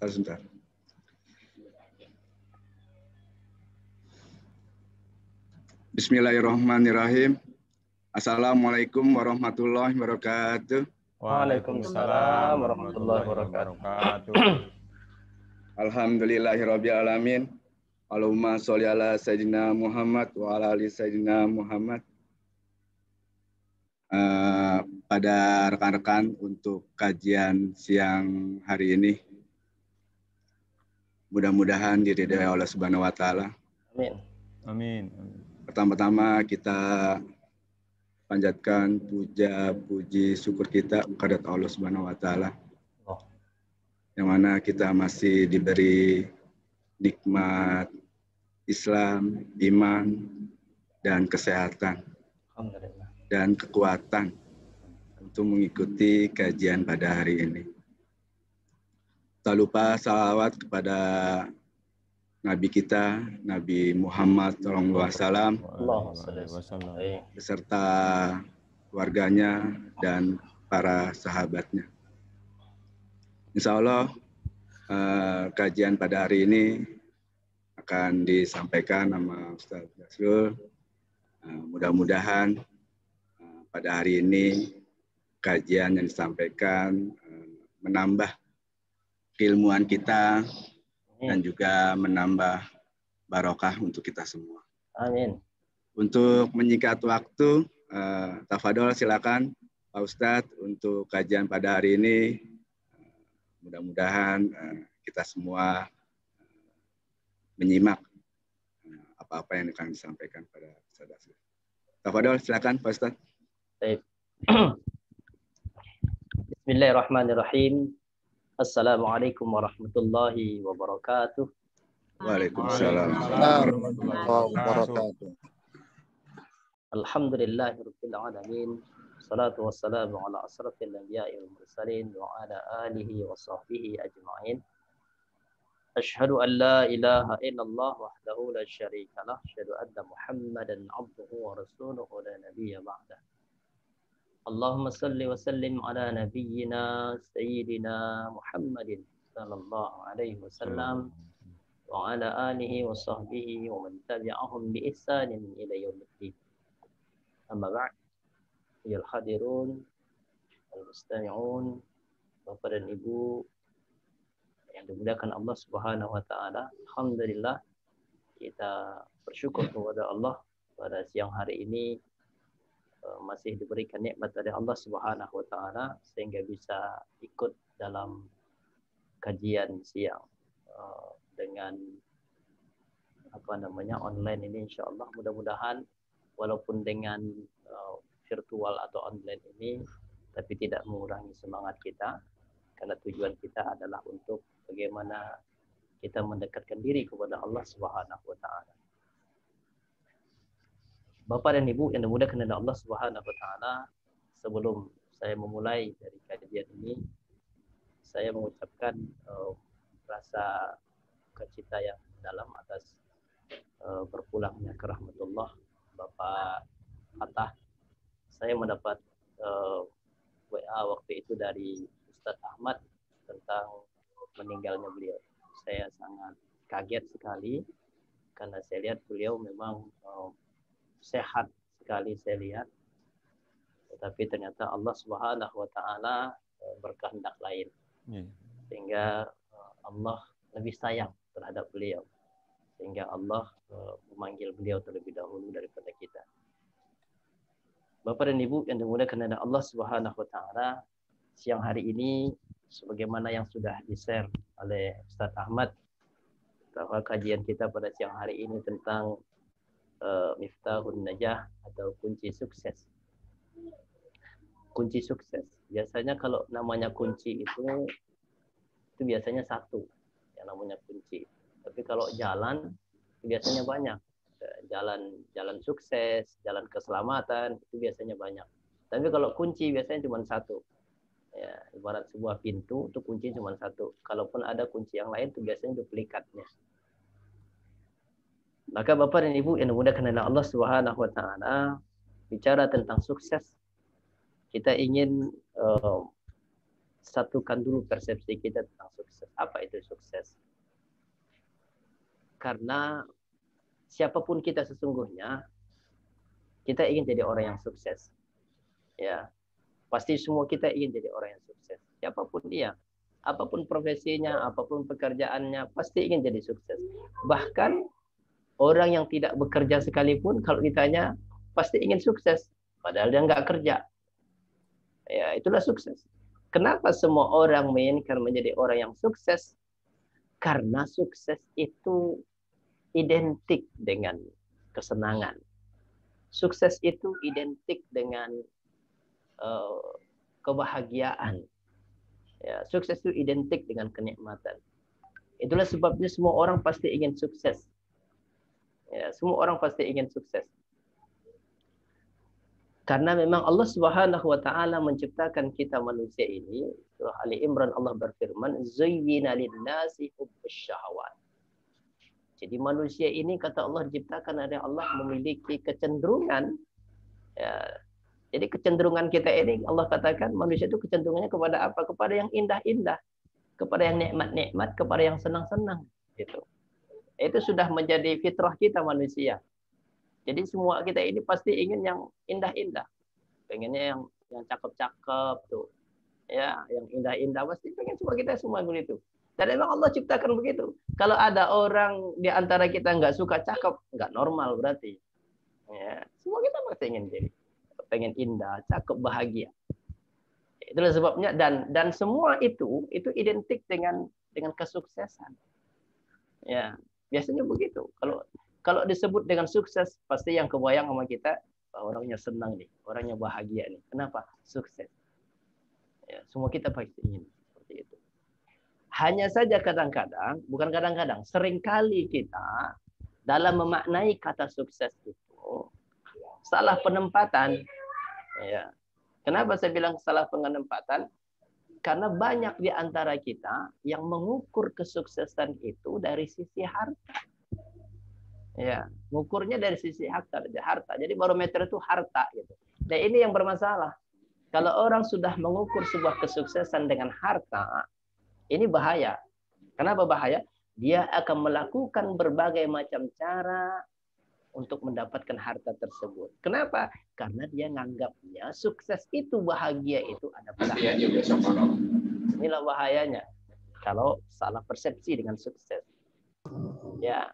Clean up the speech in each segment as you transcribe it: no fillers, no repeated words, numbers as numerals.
Sebentar. Bismillahirrahmanirrahim. Assalamualaikum warahmatullahi wabarakatuh. Waalaikumsalam warahmatullahi wabarakatuh. Alhamdulillahirabbil alamin. Allahumma sholli ala sayyidina Muhammad wa ala ali sayyidina Muhammad. Pada rekan-rekan untuk kajian siang hari ini, mudah-mudahan diridhai Allah Subhanahu wa taala. Amin. Amin. Pertama-tama kita panjatkan puja puji syukur kita kepada Allah Subhanahu wa taala. Yang mana kita masih diberi nikmat Islam, iman, dan kesehatan dan kekuatan untuk mengikuti kajian pada hari ini. Tak lupa salawat kepada Nabi kita, Nabi Muhammad SAW, beserta keluarganya dan para sahabatnya. Insya Allah kajian pada hari ini akan disampaikan sama Ustaz Basrul. Mudah-mudahan pada hari ini kajian yang disampaikan menambah keilmuan kita dan juga menambah barokah untuk kita semua. Amin. Untuk menyingkat waktu, tafadhol silakan Pak Ustadz untuk kajian pada hari ini. Mudah-mudahan kita semua menyimak apa-apa yang akan disampaikan pada saudara. Tafadhol silakan Pak Ustadz. Baik. Bismillahirrahmanirrahim. Assalamualaikum warahmatullahi wabarakatuh. Waalaikumsalam warahmatullahi wabarakatuh. Alhamdulillahirabbil alamin. Salatu wassalamu ala asrafil anbiya'i wal mursalin wa ala alihi wa sahbihi ajma'in. Asyhadu an la ilaha illallah wahdahu la syarika lah. Asyhadu anna Muhammadan abduhu wa rasuluhu la nabiyya ba'dah. Allahumma salli wa sallim ala nabiyyina sayyidina Muhammadin sallallahu alaihi wasallam wa ala alihi wa sahbihi wa man tabi'ahum bi ihsanin ila yaumiddin. Amma ba'd. Ya hadirun al-mustami'un, Bapak dan Ibu yang dimuliakan Allah Subhanahu wa taala. Alhamdulillah kita bersyukur kepada Allah pada siang hari ini masih diberikan nikmat dari Allah Subhanahu wa taala sehingga bisa ikut dalam kajian siang dengan online ini, insyaallah. Mudah-mudahan walaupun dengan virtual atau online ini tapi tidak mengurangi semangat kita, karena tujuan kita adalah untuk bagaimana kita mendekatkan diri kepada Allah Subhanahu wa taala. Bapak dan Ibu yang dimuliakan oleh Allah Subhanahu wa taala, sebelum saya memulai dari kajian ini, saya mengucapkan rasa cita yang dalam atas berpulangnya ke rahmatullah Bapak Hatta. Saya mendapat WA waktu itu dari Ustadz Ahmad tentang meninggalnya beliau. Saya sangat kaget sekali karena saya lihat beliau memang sehat sekali, saya lihat, tetapi ternyata Allah Subhanahu wa taala berkehendak lain, sehingga Allah lebih sayang terhadap beliau, sehingga Allah memanggil beliau terlebih dahulu daripada kita. Bapak dan Ibu yang dimuliakan oleh Allah Subhanahu wa taala, siang hari ini sebagaimana yang sudah di-share oleh Ustadz Ahmad, bahwa kajian kita pada siang hari ini tentang Miftahun Najah atau kunci sukses. Kunci sukses. Biasanya kalau namanya kunci itu biasanya satu yang namanya kunci. Tapi kalau jalan itu biasanya banyak. Jalan sukses, jalan keselamatan itu biasanya banyak. Tapi kalau kunci biasanya cuma satu. Ya, ibarat sebuah pintu itu kunci cuma satu. Kalaupun ada kunci yang lain itu biasanya duplikatnya. Maka Bapak dan Ibu yang dimuliakan oleh Allah Subhanahu wa taala, bicara tentang sukses, kita ingin satukan dulu persepsi kita tentang sukses. Apa itu sukses? Karena siapapun kita sesungguhnya, kita ingin jadi orang yang sukses. Ya, pasti semua kita ingin jadi orang yang sukses. Siapapun dia, apapun profesinya, apapun pekerjaannya, pasti ingin jadi sukses. Bahkan orang yang tidak bekerja sekalipun, kalau ditanya, pasti ingin sukses. Padahal dia nggak kerja. Ya, itulah sukses. Kenapa semua orang menginginkan menjadi orang yang sukses? Karena sukses itu identik dengan kesenangan. Sukses itu identik dengan kebahagiaan. Ya, sukses itu identik dengan kenikmatan. Itulah sebabnya semua orang pasti ingin sukses. Ya, semua orang pasti ingin sukses. Karena memang Allah Subhanahu wa taala menciptakan kita manusia ini, surah Ali Imran Allah berfirman, "Zuyyina lin-nasi hubbus syahawat." Jadi manusia ini kata Allah diciptakan oleh Allah memiliki kecenderungan, ya. Jadi kecenderungan kita ini Allah katakan manusia itu kecenderungannya kepada apa? Kepada yang indah-indah, kepada yang nikmat-nikmat, kepada yang senang-senang, gitu. Itu sudah menjadi fitrah kita manusia. Jadi semua kita ini pasti ingin yang indah-indah, pengennya yang cakep-cakep tuh, ya, yang indah-indah pasti pengen semua begitu. Dan memang Allah ciptakan begitu. Kalau ada orang di antara kita nggak suka cakep, nggak normal berarti. Ya, semua kita pasti ingin jadi, pengen indah, cakep, bahagia. Itulah sebabnya dan semua itu identik dengan kesuksesan. Ya, biasanya begitu. Kalau disebut dengan sukses, pasti yang kebayang sama kita, orangnya senang nih, orangnya bahagia nih. Kenapa? Sukses. Ya, semua kita pasti ingin seperti itu. Hanya saja kadang-kadang, bukan kadang-kadang, seringkali kita dalam memaknai kata sukses itu salah penempatan. Ya. Kenapa saya bilang salah penempatan? Karena banyak di antara kita yang mengukur kesuksesan itu dari sisi harta. Ya, mengukurnya dari sisi harta. Jadi barometer itu harta gitu. Dan ini yang bermasalah. Kalau orang sudah mengukur sebuah kesuksesan dengan harta, ini bahaya. Kenapa bahaya? Dia akan melakukan berbagai macam cara untuk mendapatkan harta tersebut. Kenapa? Karena dia nganggapnya sukses itu, bahagia itu ada pada harta. Inilah bahayanya kalau salah persepsi dengan sukses. Ya,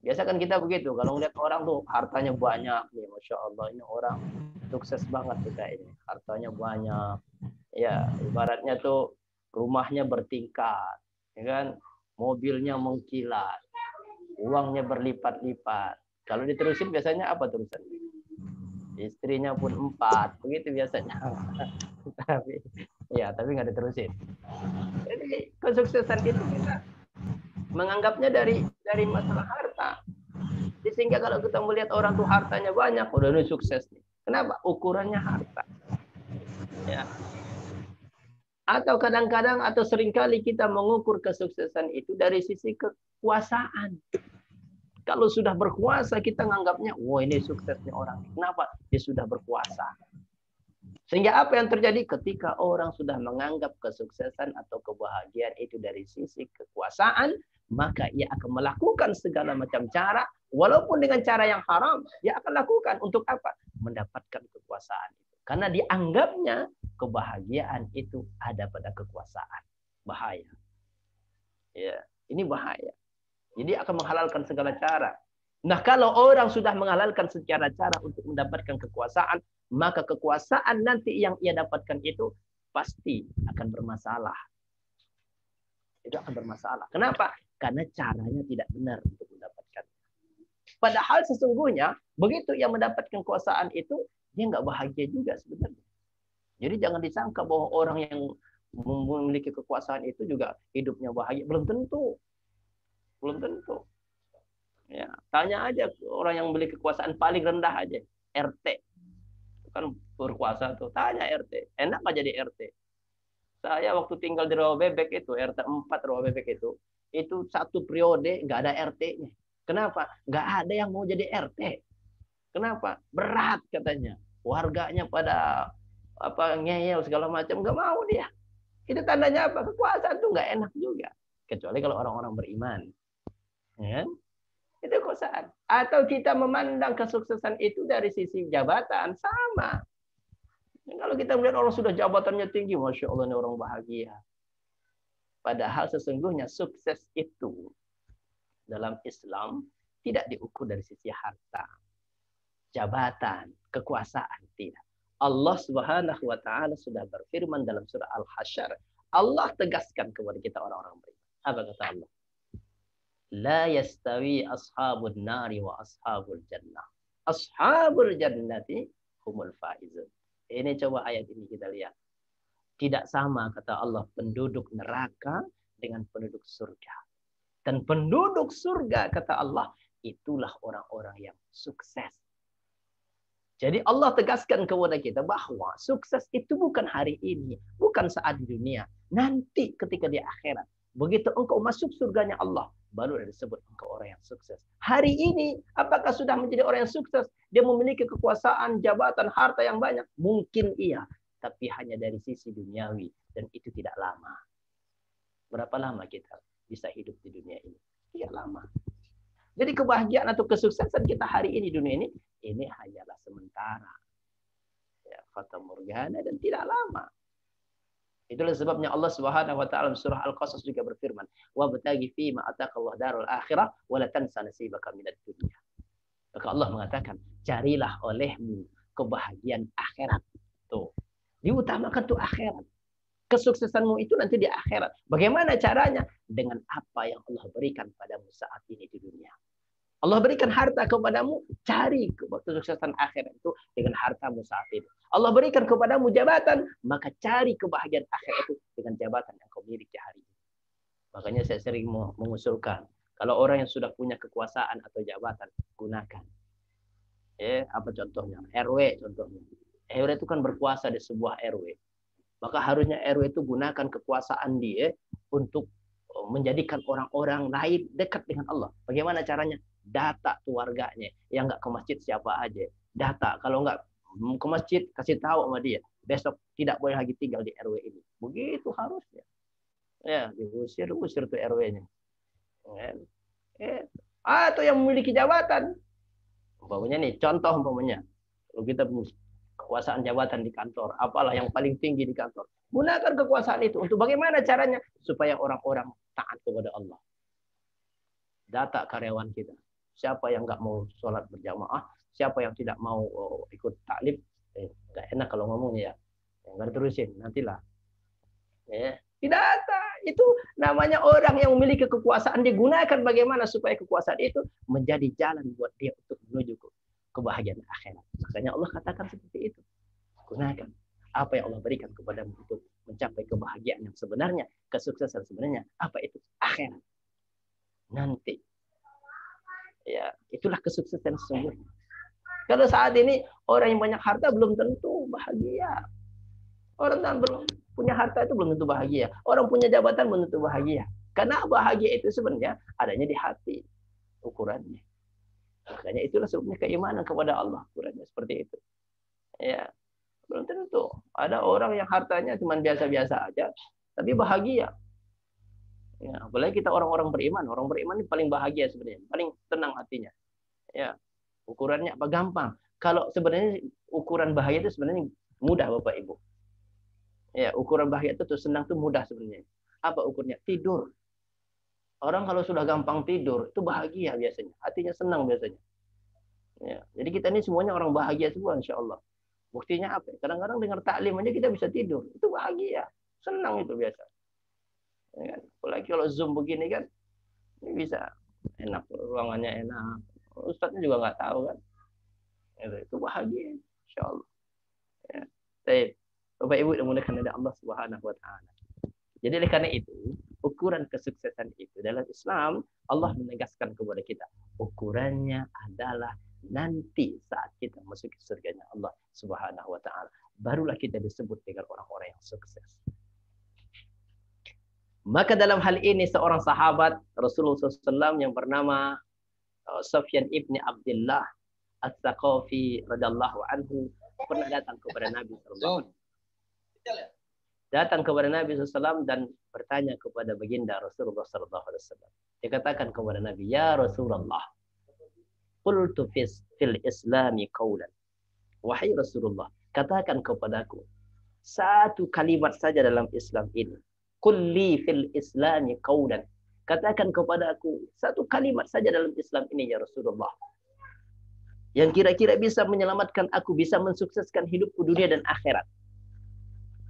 biasa kan kita begitu. Kalau ngeliat orang tuh hartanya banyak, nih, masya Allah ini orang sukses banget kita ini. Hartanya banyak. Ya, ibaratnya tuh rumahnya bertingkat, ya kan? Mobilnya mengkilat, uangnya berlipat-lipat. Kalau diterusin biasanya apa terusan? Istrinya pun 4, begitu biasanya. tapi nggak diterusin. Jadi kesuksesan itu kita menganggapnya dari masalah harta. Sehingga kalau kita melihat orang tuh hartanya banyak, udah ini sukses nih. Kenapa? Ukurannya harta. Ya. Atau kadang-kadang atau seringkali kita mengukur kesuksesan itu dari sisi kekuasaan. Kalau sudah berkuasa kita menganggapnya, wah ini suksesnya orang. Kenapa? Dia sudah berkuasa. Sehingga apa yang terjadi ketika orang sudah menganggap kesuksesan atau kebahagiaan itu dari sisi kekuasaan, maka ia akan melakukan segala macam cara, walaupun dengan cara yang haram, dia akan lakukan untuk apa? Mendapatkan kekuasaan itu. Karena dianggapnya kebahagiaan itu ada pada kekuasaan. Bahaya. Ya, ini bahaya. Jadi akan menghalalkan segala cara. Nah, kalau orang sudah menghalalkan segala cara untuk mendapatkan kekuasaan, maka kekuasaan nanti yang ia dapatkan itu pasti akan bermasalah. Itu akan bermasalah. Kenapa? Karena caranya tidak benar untuk mendapatkan. Padahal sesungguhnya begitu ia mendapatkan kekuasaan itu, dia nggak bahagia juga sebenarnya. Jadi jangan disangka bahwa orang yang memiliki kekuasaan itu juga hidupnya bahagia. Belum tentu. Belum tentu. Ya, tanya aja orang yang memiliki kekuasaan paling rendah aja, RT. Kan berkuasa tuh, tanya RT. Enak nggak jadi RT? Saya waktu tinggal di Rawa Bebek itu, RT 4 Rawa Bebek itu satu periode nggak ada RT-nya. Kenapa? Nggak ada yang mau jadi RT. Kenapa? Berat katanya. Warganya pada apa ngeyel segala macam, nggak mau dia. Itu tandanya apa? Kekuasaan tuh nggak enak juga. Kecuali kalau orang-orang beriman. Ya. Itu kekuasaan. Atau kita memandang kesuksesan itu dari sisi jabatan, sama. Kalau kita melihat orang sudah jabatannya tinggi, Masya Allah, ini orang bahagia. Padahal sesungguhnya sukses itu dalam Islam tidak diukur dari sisi harta, jabatan, kekuasaan, tidak. Allah Subhanahu wa taala sudah berfirman dalam surah Al-Hasyr. Allah tegaskan kepada kita orang-orang beriman. Apa kata Allah? La yastawi ashabun nari wa ashabul jannah. Ashabul jannati humul faizun. Ini coba ayat ini kita lihat. Tidak sama kata Allah penduduk neraka dengan penduduk surga. Dan penduduk surga kata Allah itulah orang-orang yang sukses. Jadi Allah tegaskan kepada kita bahwa sukses itu bukan hari ini, bukan saat di dunia, nanti ketika di akhirat. Begitu engkau masuk surganya Allah, baru disebut engkau orang yang sukses. Hari ini, apakah sudah menjadi orang yang sukses? Dia memiliki kekuasaan, jabatan, harta yang banyak? Mungkin iya, tapi hanya dari sisi duniawi. Dan itu tidak lama. Berapa lama kita bisa hidup di dunia ini? Tidak lama. Jadi kebahagiaan atau kesuksesan kita hari ini di dunia ini hanyalah sementara. Ya, fata morgana dan tidak lama. Itulah sebabnya Allah Subhanahu wa taala surah Al-Qasas juga berfirman, "Wa bataghi fi ma ataqallahu darul akhirah wa la tansa nasibaka minad dunya." Maka Allah mengatakan, carilah olehmu kebahagiaan akhirat. Tuh. Diutamakan tuh akhirat. Kesuksesanmu itu nanti di akhirat. Bagaimana caranya? Dengan apa yang Allah berikan padamu saat ini di dunia. Allah berikan harta kepadamu, cari kesuksesan akhirat itu dengan hartamu saat ini. Allah berikan kepadamu jabatan, maka cari kebahagiaan akhirat itu dengan jabatan yang kau miliki hari ini. Makanya saya sering mengusulkan, kalau orang yang sudah punya kekuasaan atau jabatan, gunakan. Apa contohnya? RW contohnya. RW itu kan berkuasa di sebuah RW. Maka harusnya RW itu gunakan kekuasaan dia untuk menjadikan orang-orang lain dekat dengan Allah. Bagaimana caranya? Data keluarganya. Yang nggak ke masjid siapa aja. Data. Kalau nggak ke masjid, kasih tahu sama dia. Besok tidak boleh lagi tinggal di RW ini. Begitu harusnya. Ya, diusir tuh RW-nya. Atau yang memiliki jabatan. Umpamanya nih, contoh umpamanya. Kalau kita punya kekuasaan jabatan di kantor, apalah yang paling tinggi di kantor. Gunakan kekuasaan itu untuk bagaimana caranya? Supaya orang-orang taat kepada Allah. Data karyawan kita. Siapa yang nggak mau sholat berjamaah, siapa yang tidak mau ikut taklim, nggak enak kalau ngomongnya ya. Nggak terusin, nantilah. Data itu namanya orang yang memiliki kekuasaan, digunakan bagaimana supaya kekuasaan itu menjadi jalan buat dia untuk menuju kebahagiaan akhirat. Makanya Allah katakan seperti itu. Gunakan apa yang Allah berikan kepadamu untuk mencapai kebahagiaan yang sebenarnya, kesuksesan sebenarnya. Apa itu? Akhirat. Nanti. Ya, itulah kesuksesan sesungguhnya. Kalau saat ini orang yang banyak harta belum tentu bahagia. Orang yang belum punya harta itu belum tentu bahagia. Orang punya jabatan belum tentu bahagia. Karena bahagia itu sebenarnya adanya di hati ukurannya. Makanya itulah sebabnya keimanan kepada Allah ukurannya seperti itu. Ya, belum tentu. Ada orang yang hartanya cuma biasa-biasa aja, tapi bahagia. Ya, apalagi kita orang-orang beriman. Orang beriman ini paling bahagia sebenarnya, paling tenang hatinya. Ya, ukurannya apa? Gampang. Kalau sebenarnya ukuran bahagia itu sebenarnya mudah, Bapak Ibu. Ya, ukuran bahagia itu tuh senang tuh mudah sebenarnya. Apa ukurnya? Tidur. Orang kalau sudah gampang tidur itu bahagia biasanya, hatinya senang biasanya. Ya, jadi kita ini semuanya orang bahagia semua, insya Allah. Buktinya apa? Kadang-kadang dengar taklim aja kita bisa tidur, itu bahagia, senang itu biasa. Ya, apalagi kalau Zoom begini kan, ini bisa enak, ruangannya enak, ustadznya juga nggak tahu kan, itu bahagia, insya Allah. Ya. Baik, Bapak Ibu yang dimuliakan oleh Allah Subhanahu Wa Taala. Jadi oleh karena itu, ukuran kesuksesan itu dalam Islam, Allah menegaskan kepada kita, ukurannya adalah nanti saat kita masuk ke surganya Allah Subhanahu Wa Taala, barulah kita disebut dengan orang-orang yang sukses. Maka dalam hal ini seorang sahabat Rasulullah SAW yang bernama Sufyan ibni Abdullah As-Saqafi radhiyallahu anhu pernah datang kepada Nabi SAW. datang kepada Nabi SAW dan bertanya kepada baginda Rasulullah SAW. Dia katakan kepada Nabi, ya Rasulullah, qultu fil islami qawlan. Wahai Rasulullah, katakan kepadaku satu kalimat saja dalam Islam ini. Kulli fil islami qawlan. Katakan kepadaku satu kalimat saja dalam Islam ini ya Rasulullah. Yang kira-kira bisa menyelamatkan aku, bisa mensukseskan hidupku dunia dan akhirat.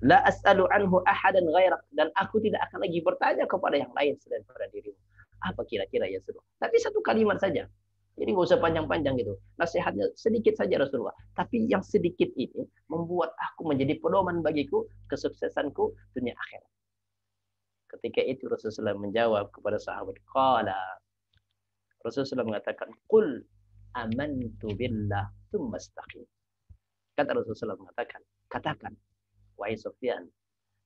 La as'alu anhu ahadan ghairak, dan aku tidak akan lagi bertanya kepada yang lain selain pada dirimu. Apa kira-kira ya Rasulullah? Tapi satu kalimat saja. Jadi nggak usah panjang-panjang gitu. Nasihatnya sedikit saja Rasulullah. Tapi yang sedikit ini membuat aku menjadi pedoman bagiku, kesuksesanku dunia akhirat. Ketika itu Rasulullah menjawab kepada sahabat, qala. Rasulullah mengatakan, qul amantu billah tsumma istaqim. Kata Rasulullah mengatakan, katakan, wahai Sufyan,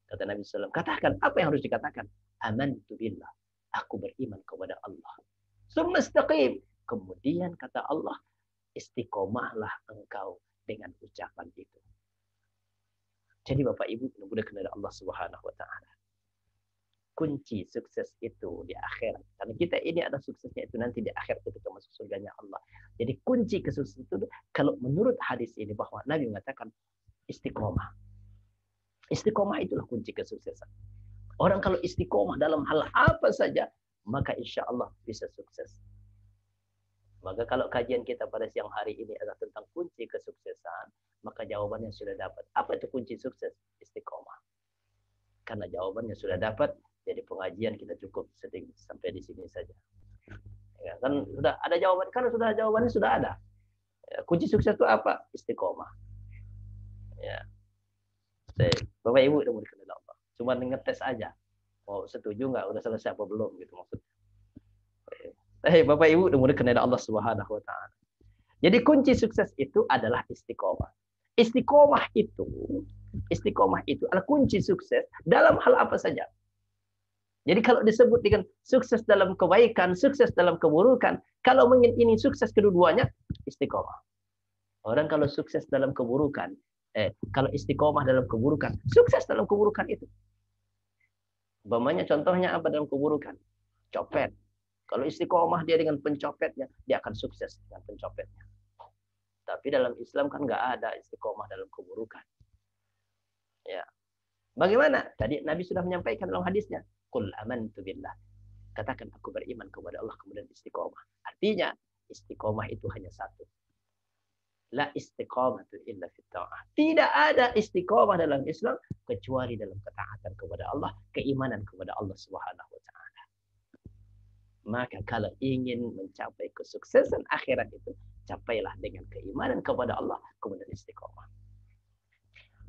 kata Nabi SAW, katakan apa yang harus dikatakan? Amantu billah, aku beriman kepada Allah. Tsumma istaqim. Kemudian kata Allah, istiqomahlah engkau dengan ucapan itu. Jadi Bapak Ibu, mudah-mudahan kepada Allah Subhanahu wa taala. Kunci sukses itu di akhirat. Karena kita ini ada suksesnya itu nanti di akhirat ketika masuk surganya Allah. Jadi kunci kesuksesan itu kalau menurut hadis ini bahwa Nabi mengatakan istiqomah. Istiqomah itulah kunci kesuksesan. Orang kalau istiqomah dalam hal apa saja, maka insya Allah bisa sukses. Maka kalau kajian kita pada siang hari ini adalah tentang kunci kesuksesan, maka jawabannya sudah dapat. Apa itu kunci sukses? Istiqomah. Karena jawabannya sudah dapat, jadi pengajian kita cukup sampai di sini saja. Ya, kan sudah ada jawaban, karena sudah jawabannya sudah ada. Ya, kunci sukses itu apa? Istiqomah. Ya. Bapak Ibu udah mau dikenal Allah. Cuma ngetes aja. Mau setuju nggak? Udah selesai apa belum? Gitu maksudnya. Bapak Ibu udah mau dikenal Allah Subhanahu wa taala. Jadi kunci sukses itu adalah istiqomah. Istiqomah itu adalah kunci sukses dalam hal apa saja. Jadi kalau disebut dengan sukses dalam kebaikan, sukses dalam keburukan, kalau ingin sukses kedua-duanya, istiqomah. Orang kalau sukses dalam keburukan, kalau istiqomah dalam keburukan, sukses dalam keburukan itu. Umpamanya contohnya apa dalam keburukan? Copet. Kalau istiqomah dia dengan pencopetnya, dia akan sukses dengan pencopetnya. Tapi dalam Islam kan nggak ada istiqomah dalam keburukan. Ya. Bagaimana? Tadi Nabi sudah menyampaikan dalam hadisnya. Qul amantu billah. Katakan aku beriman kepada Allah kemudian istiqomah. Artinya istiqomah itu hanya satu. La istiqamatu illa fit ta'ah. Tidak ada istiqomah dalam Islam kecuali dalam ketaatan kepada Allah, keimanan kepada Allah Subhanahu wa taala. Maka kalau ingin mencapai kesuksesan akhirat itu, capailah dengan keimanan kepada Allah kemudian istiqomah.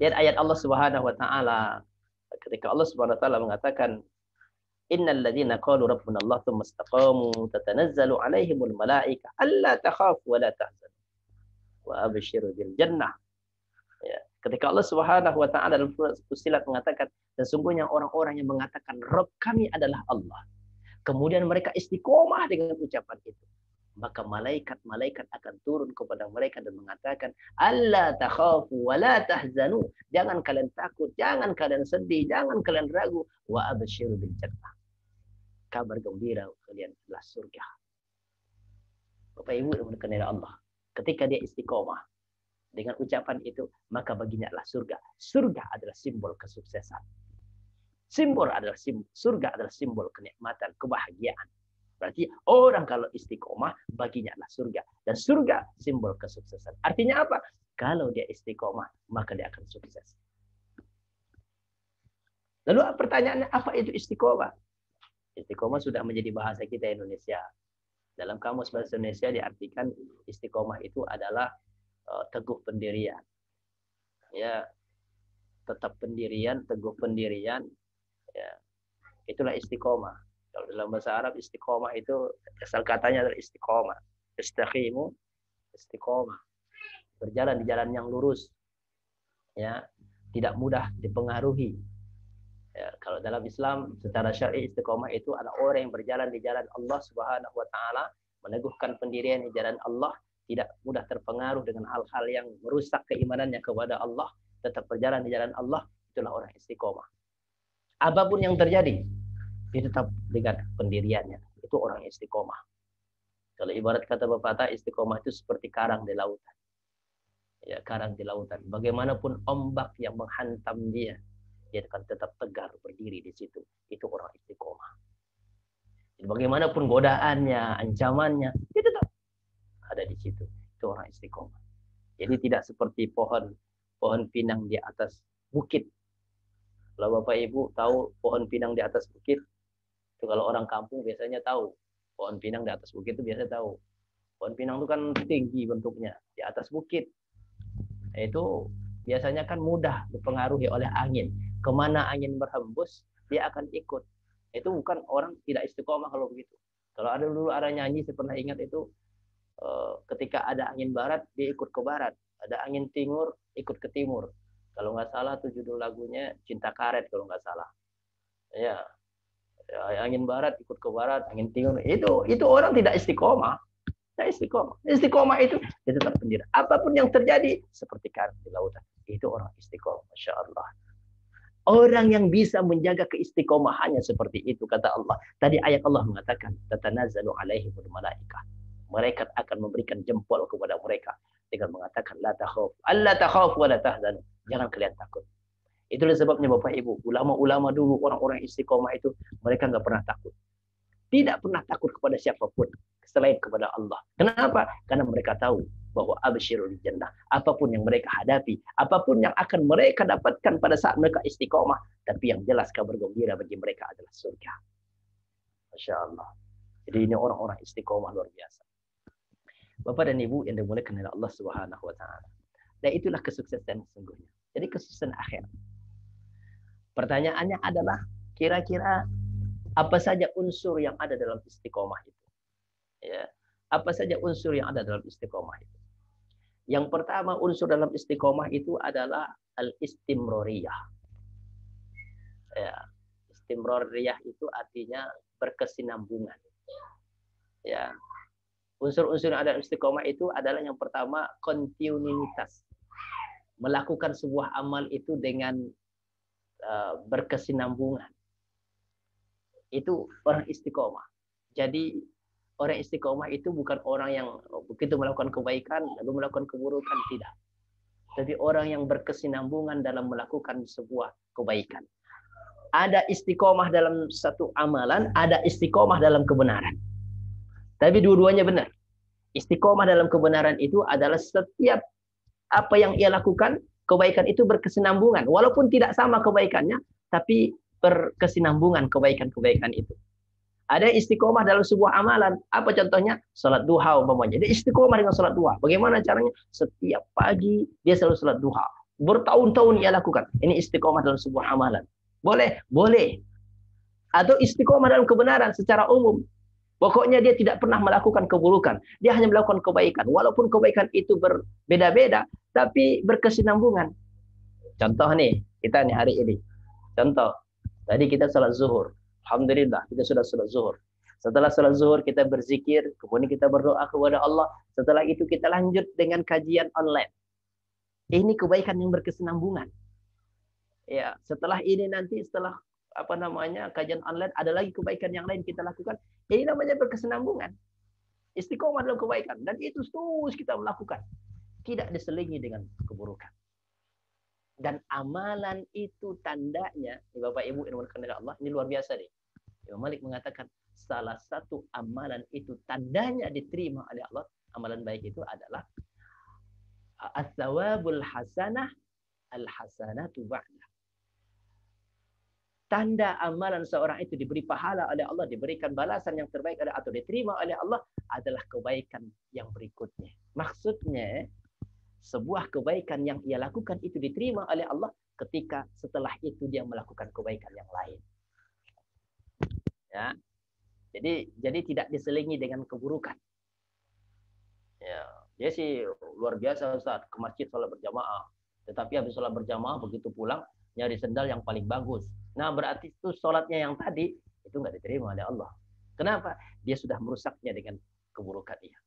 Lihat ayat Allah Subhanahu wa taala ketika Allah Subhanahu wa taala mengatakan innal ladzina qalu rabbuna Allah tsumma istaqamu tatanazzalu 'alaihimul malaika alla takhafu wa la tahzanu wa abshiru bil jannah. Ya, ketika Allah Subhanahu wa taala dalam surah Fussilat mengatakan sesungguhnya orang-orang yang mengatakan Rabb kami adalah Allah. Kemudian mereka istiqomah dengan ucapan itu. Maka malaikat-malaikat akan turun kepada mereka dan mengatakan alla takhafu wa la tahzanu. Jangan kalian takut, jangan kalian sedih, jangan kalian ragu. Wa abshiru bil jannah. Kabar gembira kalian adalah surga. Bapak Ibu yang dimuliakan Allah, ketika dia istiqomah dengan ucapan itu, maka baginya adalah surga. Surga adalah simbol kesuksesan. Surga adalah simbol kenikmatan, kebahagiaan. Berarti orang kalau istiqomah baginya adalah surga. Dan surga simbol kesuksesan. Artinya apa? Kalau dia istiqomah, maka dia akan sukses. Lalu pertanyaannya, apa itu istiqomah? Istiqomah sudah menjadi bahasa kita Indonesia. Dalam kamus bahasa Indonesia diartikan istiqomah itu adalah teguh pendirian. Ya, tetap pendirian, teguh pendirian. Ya, itulah istiqomah. Kalau dalam bahasa Arab istiqomah itu asal katanya adalah istiqomah. Istaqimu, istiqomah. Berjalan di jalan yang lurus. Ya, tidak mudah dipengaruhi. Ya, kalau dalam Islam secara syar'i istiqomah itu adalah orang yang berjalan di jalan Allah Subhanahu wa taala, meneguhkan pendirian di jalan Allah, tidak mudah terpengaruh dengan hal-hal yang merusak keimanannya kepada Allah, tetap berjalan di jalan Allah, itulah orang istiqomah. Apapun yang terjadi, dia tetap dengan pendiriannya. Itu orang istiqomah. Kalau ibarat kata pepatah, istiqomah itu seperti karang di lautan. Ya, karang di lautan. Bagaimanapun ombak yang menghantam dia akan tetap tegar berdiri di situ. Itu orang istiqomah. Jadi, bagaimanapun godaannya, ancamannya, dia tetap ada di situ. Itu orang istiqomah. Jadi tidak seperti pohon pinang di atas bukit. Kalau Bapak Ibu tahu pohon pinang di atas bukit, itu kalau orang kampung biasanya tahu. Pohon pinang di atas bukit itu biasa tahu. Pohon pinang itu kan tinggi bentuknya di atas bukit. Itu biasanya kan mudah dipengaruhi oleh angin. Kemana angin berhembus, dia akan ikut. Itu bukan orang tidak istiqomah kalau begitu. Kalau ada dulu ada nyanyi, saya pernah ingat itu, ketika ada angin barat, dia ikut ke barat. Ada angin timur, ikut ke timur. Kalau nggak salah tuh judul lagunya Cinta Karet kalau nggak salah. Ya, angin barat ikut ke barat, angin timur. Itu orang tidak istiqomah. Istiqomah. Istiqomah itu dia tetap pendiri. Apapun yang terjadi seperti karang di lautan. Itu orang istiqomah. Masya Allah. Orang yang bisa menjaga keistiqomahannya seperti itu kata Allah. Tadi ayat Allah mengatakan, tatanazzalu alaihimul malaikah. Mereka akan memberikan jempol kepada mereka dengan mengatakan la takhaf, alla takhaf wa la tahzan. Jangan kalian takut. Itulah sebabnya Bapak Ibu, ulama-ulama dulu, orang-orang istiqomah itu mereka nggak pernah takut. Tidak pernah takut kepada siapapun selain kepada Allah. Kenapa? Karena mereka tahu bahwa absyirul jannah, apapun yang mereka hadapi, apapun yang akan mereka dapatkan pada saat mereka istiqomah, tapi yang jelas kabar gembira bagi mereka adalah surga. Masya Allah. Jadi ini orang-orang istiqomah luar biasa. Bapak dan Ibu yang dimuliakan oleh Allah Subhanahu wa taala. Dan itulah kesuksesan sesungguhnya. Jadi kesuksesan akhir. Pertanyaannya adalah kira-kira apa saja unsur yang ada dalam istiqomah itu? Ya, apa saja unsur yang ada dalam istiqomah itu? Yang pertama unsur dalam istiqomah itu adalah al-istimroriyah. Ya, istimroriyah itu artinya berkesinambungan. Ya, unsur-unsur yang ada dalam istiqomah itu adalah yang pertama kontinuitas. Melakukan sebuah amal itu dengan berkesinambungan. Itu orang istiqomah. Jadi orang istiqomah itu bukan orang yang begitu melakukan kebaikan lalu melakukan keburukan, tidak. Tapi orang yang berkesinambungan dalam melakukan sebuah kebaikan. Ada istiqomah dalam satu amalan, ada istiqomah dalam kebenaran. Tapi dua-duanya benar. Istiqomah dalam kebenaran itu adalah setiap apa yang ia lakukan, kebaikan itu berkesinambungan. Walaupun tidak sama kebaikannya, tapi berkesinambungan kebaikan-kebaikan itu. Ada istiqomah dalam sebuah amalan. Apa contohnya? Salat duha umpamanya. Dia istiqomah dengan salat duha. Bagaimana caranya? Setiap pagi dia selalu salat duha. Bertahun-tahun ia lakukan. Ini istiqomah dalam sebuah amalan. Boleh? Boleh. Atau istiqomah dalam kebenaran secara umum. Pokoknya dia tidak pernah melakukan keburukan. Dia hanya melakukan kebaikan. Walaupun kebaikan itu berbeda-beda, tapi berkesinambungan. Contoh nih, kita nih hari ini. Contoh, tadi kita salat zuhur. Alhamdulillah, kita sudah salat zuhur. Setelah salat zuhur, kita berzikir. Kemudian kita berdoa kepada Allah. Setelah itu kita lanjut dengan kajian online. Ini kebaikan yang berkesinambungan. Ya, setelah ini nanti, setelah kajian online, ada lagi kebaikan yang lain kita lakukan. Ini namanya berkesinambungan. Istiqomah dalam kebaikan. Dan itu terus kita melakukan. Tidak diselingi dengan keburukan. Dan amalan itu tandanya, Bapak Ibu yang dimuliakan oleh Allah, ini luar biasa nih. Imam Malik mengatakan, salah satu amalan itu tandanya diterima oleh Allah, amalan baik itu adalah as-sawabul hasanah al-hasanatu ba'dah. Tanda amalan seorang itu diberi pahala oleh Allah, diberikan balasan yang terbaik atau diterima oleh Allah adalah kebaikan yang berikutnya. Maksudnya, sebuah kebaikan yang ia lakukan itu diterima oleh Allah ketika setelah itu dia melakukan kebaikan yang lain. Ya. Jadi tidak diselingi dengan keburukan. Ya, dia sih luar biasa Ustaz, ke masjid sholat berjamaah. Tetapi habis sholat berjamaah begitu pulang nyari sendal yang paling bagus. Nah, berarti itu sholatnya yang tadi itu nggak diterima oleh Allah. Kenapa? Dia sudah merusaknya dengan keburukan dia.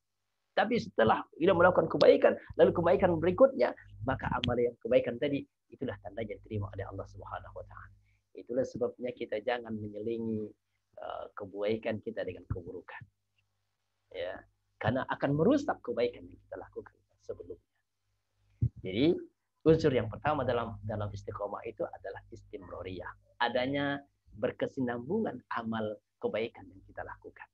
Tapi setelah dia melakukan kebaikan, lalu kebaikan berikutnya, maka amal yang kebaikan tadi itulah tandanya diterima oleh Allah Subhanahu wa taala. Itulah sebabnya kita jangan menyelingi kebaikan kita dengan keburukan. Ya, karena akan merusak kebaikan yang kita lakukan sebelumnya. Jadi unsur yang pertama dalam istiqomah itu adalah istimroriyah, adanya berkesinambungan amal kebaikan yang kita lakukan.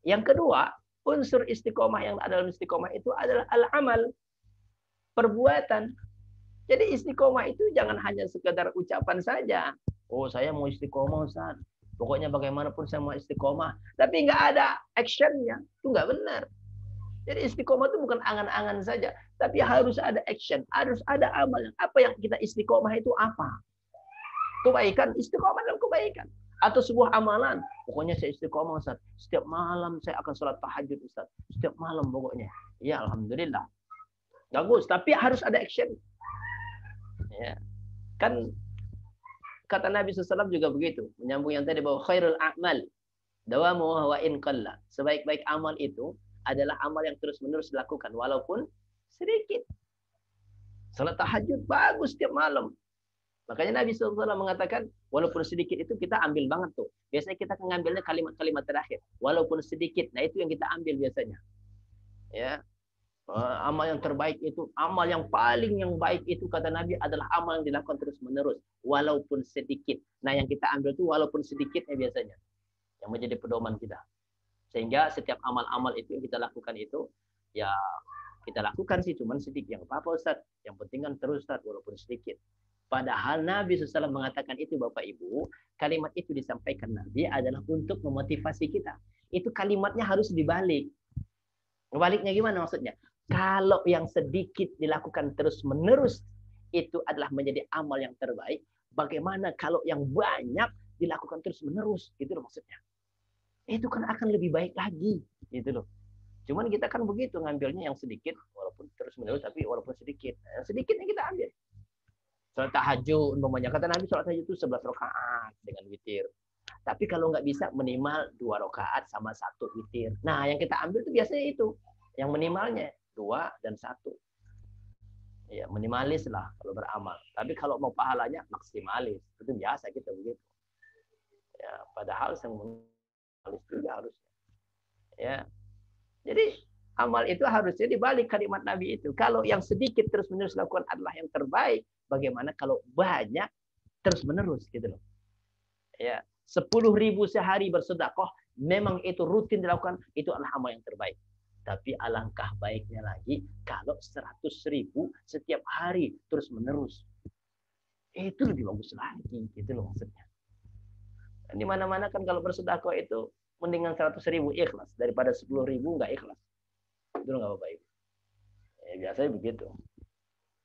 Yang kedua, unsur istiqomah yang ada dalam istiqomah itu adalah al-amal, perbuatan. Jadi istiqomah itu jangan hanya sekedar ucapan saja. Oh, saya mau istiqomah, Ustaz. Pokoknya bagaimanapun saya mau istiqomah. Tapi nggak ada actionnya. Itu nggak benar. Jadi istiqomah itu bukan angan-angan saja. Tapi harus ada action. Harus ada amal. Apa yang kita istiqomah itu apa? Kebaikan, istiqomah dalam kebaikan. Atau sebuah amalan. Pokoknya saya istiqomah, Ustaz. Setiap malam saya akan sholat tahajud, Ustaz. Setiap malam pokoknya. Ya, alhamdulillah. Bagus. Tapi harus ada action. Ya. Kan kata Nabi SAW juga begitu. Menyambung yang tadi bahwa khairul a'mal dawamu wa in qalla. Sebaik-baik amal itu adalah amal yang terus-menerus dilakukan walaupun sedikit. Salat tahajud bagus setiap malam. Makanya Nabi SAW mengatakan walaupun sedikit itu kita ambil banget tuh. Biasanya kita mengambilnya kalimat-kalimat terakhir. Walaupun sedikit. Nah, itu yang kita ambil biasanya. Ya. Amal yang terbaik itu, amal yang paling yang baik itu kata Nabi adalah amal yang dilakukan terus-menerus walaupun sedikit. Nah, yang kita ambil itu walaupun sedikitnya biasanya yang menjadi pedoman kita. Sehingga setiap amal-amal itu yang kita lakukan itu ya kita lakukan sih cuman sedikit. Yang apa Ustaz? Yang penting kan terus Ustaz walaupun sedikit. Padahal Nabi SAW mengatakan itu Bapak Ibu, kalimat itu disampaikan Nabi adalah untuk memotivasi kita. Itu kalimatnya harus dibalik. Baliknya gimana maksudnya? Kalau yang sedikit dilakukan terus-menerus itu adalah menjadi amal yang terbaik, bagaimana kalau yang banyak dilakukan terus-menerus? Gitu loh maksudnya. Itu kan akan lebih baik lagi, gitu loh. Cuman kita kan begitu ngambilnya yang sedikit, walaupun terus-menerus, tapi walaupun sedikit. Yang sedikitnya kita ambil. Salat tahajud, umpamanya kata Nabi salat tahajud itu 11 rakaat dengan witir. Tapi kalau nggak bisa minimal 2 rakaat sama 1 witir. Nah, yang kita ambil itu biasanya itu, yang minimalnya 2 dan 1. Ya, minimalis lah kalau beramal. Tapi kalau mau pahalanya maksimalis. Itu biasa kita begitu. Ya, padahal yang minimalis juga harusnya. Ya. Jadi amal itu harusnya dibalik kalimat Nabi itu. Kalau yang sedikit terus-menerus lakukan adalah yang terbaik, bagaimana kalau banyak terus-menerus gitu loh. Ya, 10.000 sehari bersedekah, memang itu rutin dilakukan, itu adalah amal yang terbaik. Tapi alangkah baiknya lagi kalau 100.000 setiap hari terus menerus. Itu lebih bagus lagi, gitu loh maksudnya. Di mana-mana kan kalau bersedekah itu mendingan 100.000 ikhlas daripada 10.000 nggak ikhlas. Itu nggak Bapak Ibu. Ya, biasanya begitu.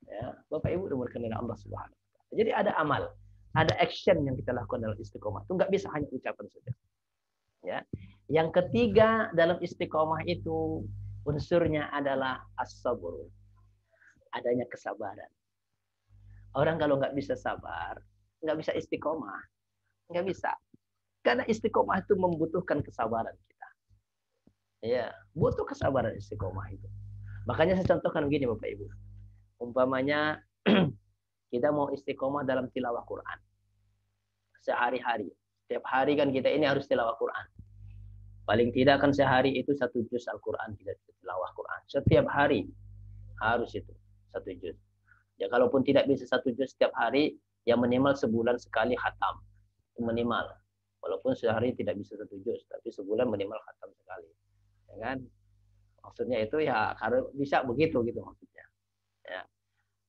Ya, Bapak Ibu udah berkenan Allah Subhanahu wa taala. Jadi ada amal, ada action yang kita lakukan dalam istiqomah. Itu nggak bisa hanya ucapan saja. Ya. Yang ketiga dalam istiqomah itu unsurnya adalah as-sabr. Adanya kesabaran. Orang kalau nggak bisa sabar, nggak bisa istiqomah. Nggak bisa. Karena istiqomah itu membutuhkan kesabaran kita. Ya, butuh kesabaran istiqomah itu. Makanya saya contohkan begini Bapak Ibu. Umpamanya kita mau istiqomah dalam tilawah Quran. Sehari-hari. Setiap hari kan kita ini harus tilawah Quran. Paling tidak kan sehari itu 1 juz Al-Quran kita tilawah Quran. Setiap hari harus itu 1 juz. Ya kalaupun tidak bisa 1 juz setiap hari, ya minimal sebulan sekali khatam. Minimal. Walaupun sehari tidak bisa 1 juz, tapi sebulan minimal khatam sekali. Ya kan? Maksudnya itu ya harus bisa begitu gitu maksudnya. Ya.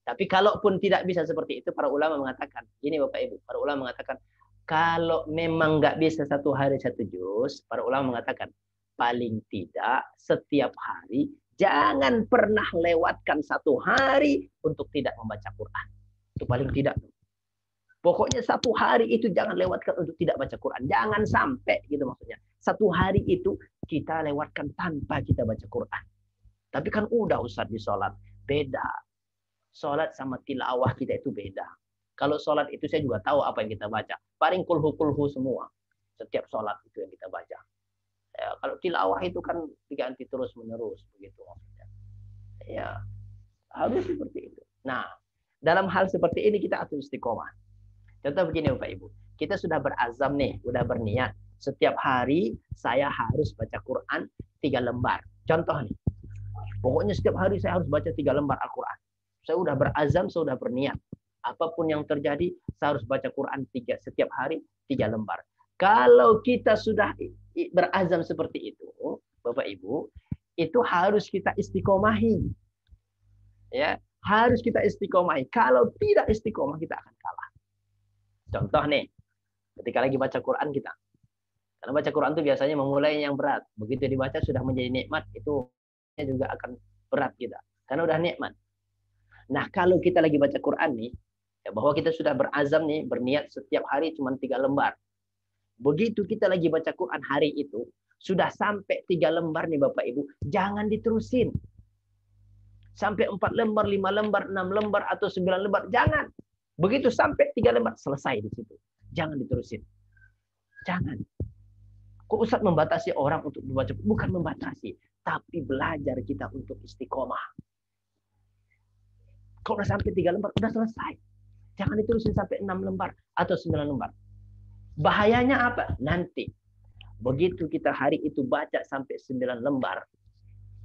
Tapi kalaupun tidak bisa seperti itu, para ulama mengatakan, ini Bapak Ibu, para ulama mengatakan kalau memang nggak bisa 1 hari 1 juz, para ulama mengatakan paling tidak setiap hari jangan pernah lewatkan 1 hari untuk tidak membaca Quran. Itu paling tidak. Pokoknya 1 hari itu jangan lewatkan untuk tidak baca Quran. Jangan sampai gitu maksudnya. 1 hari itu kita lewatkan tanpa kita baca Quran. Tapi kan udah Ustaz di sholat. Beda. Sholat sama tilawah kita itu beda. Kalau sholat itu saya juga tahu apa yang kita baca. Paling kulhu semua. Setiap sholat itu yang kita baca. Ya, kalau tilawah itu kan diganti terus-menerus. Begitu maksudnya. Ya, harus seperti itu. Nah, dalam hal seperti ini kita atur istiqomah. Contoh begini Bapak Ibu. Kita sudah berazam nih, sudah berniat. Setiap hari saya harus baca Quran 3 lembar. Contoh nih. Pokoknya setiap hari saya harus baca 3 lembar Al-Quran. Saya sudah berazam, saya sudah berniat. Apapun yang terjadi, saya harus baca Quran setiap hari 3 lembar. Kalau kita sudah berazam seperti itu, Bapak Ibu, itu harus kita istiqomahi. Ya, harus kita istiqomahi. Kalau tidak istiqomah, kita akan kalah. Contoh nih, ketika lagi baca Quran kita. Karena baca Quran itu biasanya memulai yang berat. Begitu dibaca sudah menjadi nikmat, itu juga akan berat kita. Karena udah nikmat. Nah, kalau kita lagi baca Quran nih, ya bahwa kita sudah berazam nih, berniat setiap hari cuma 3 lembar. Begitu kita lagi baca Quran hari itu, sudah sampai 3 lembar nih Bapak Ibu, jangan diterusin. Sampai 4 lembar, 5 lembar, 6 lembar, atau 9 lembar, jangan. Begitu sampai 3 lembar, selesai di situ. Jangan diterusin. Jangan. Kok Ustaz membatasi orang untuk membaca? Bukan membatasi, tapi belajar kita untuk istiqomah. Kalau udah sampai 3 lembar, udah selesai. Jangan diterusin sampai 6 lembar atau 9 lembar. Bahayanya apa? Nanti. Begitu kita hari itu baca sampai 9 lembar,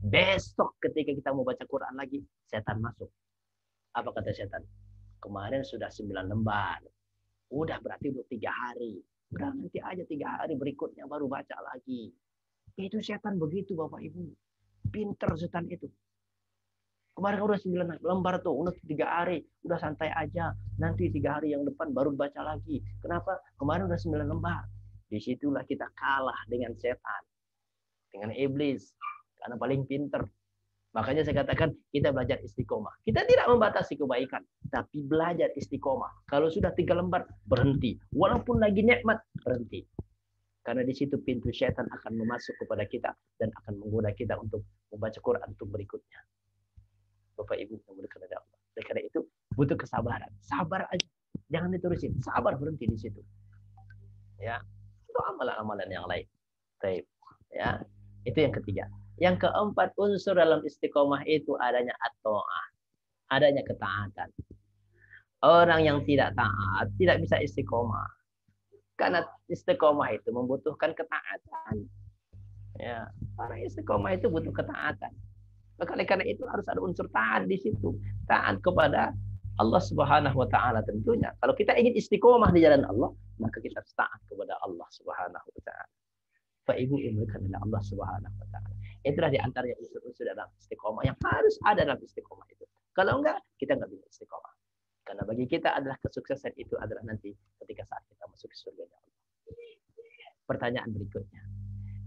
besok ketika kita mau baca Quran lagi, setan masuk. Apa kata setan? Kemarin sudah 9 lembar. Udah berarti udah 3 hari. Udah nanti aja 3 hari berikutnya baru baca lagi. Itu setan begitu Bapak Ibu. Pinter setan itu. Kemarin udah 9 lembar tuh, udah 3 hari, udah santai aja. Nanti 3 hari yang depan baru baca lagi. Kenapa? Kemarin udah 9 lembar. Disitulah kita kalah dengan setan. Dengan iblis. Karena paling pinter. Makanya saya katakan kita belajar istiqomah. Kita tidak membatasi kebaikan. Tapi belajar istiqomah. Kalau sudah 3 lembar, berhenti. Walaupun lagi nikmat, berhenti. Karena di situ pintu setan akan masuk kepada kita. Dan akan menggoda kita untuk membaca Quran untuk berikutnya. Bapak Ibu yang berkenan Allah. Oleh karena itu butuh kesabaran. Sabar aja. Jangan diterusin. Sabar, berhenti di situ. Ya. Itu amalan-amalan yang lain. Baik. Ya. Itu yang ketiga. Yang keempat, unsur dalam istiqomah itu adanya at-ta'ah. Adanya ketaatan. Orang yang tidak taat tidak bisa istiqomah. Karena istiqomah itu membutuhkan ketaatan. Ya. Karena istiqomah itu butuh ketaatan. Oleh karena itu harus ada unsur taat di situ. Taat kepada Allah Subhanahu wa taala tentunya. Kalau kita ingin istiqomah di jalan Allah, maka kita harus taat kepada Allah Subhanahu wa taala. Fa ibu kepada Allah Subhanahu wa taala. Itulah di antara unsur-unsur dalam istiqomah yang harus ada dalam istiqomah itu. Kalau enggak, kita enggak bisa istiqomah. Karena bagi kita adalah kesuksesan itu adalah nanti ketika saat kita masuk ke surga Allah. Pertanyaan berikutnya.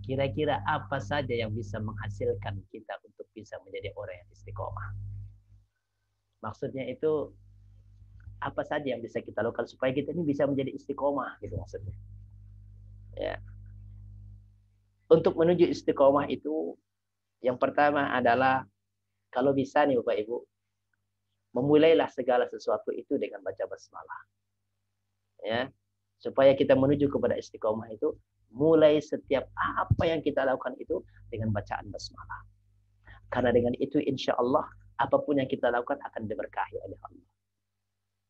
Kira-kira apa saja yang bisa menghasilkan kita untuk bisa menjadi orang yang istiqomah? Maksudnya itu apa saja yang bisa kita lakukan supaya kita ini bisa menjadi istiqomah gitu maksudnya. Ya. Untuk menuju istiqomah itu yang pertama adalah kalau bisa nih Bapak Ibu, memulailah segala sesuatu itu dengan baca basmalah. Ya. Supaya kita menuju kepada istiqomah itu mulai setiap apa yang kita lakukan itu dengan bacaan basmalah. Karena dengan itu insya Allah apapun yang kita lakukan akan diberkahi oleh Allah.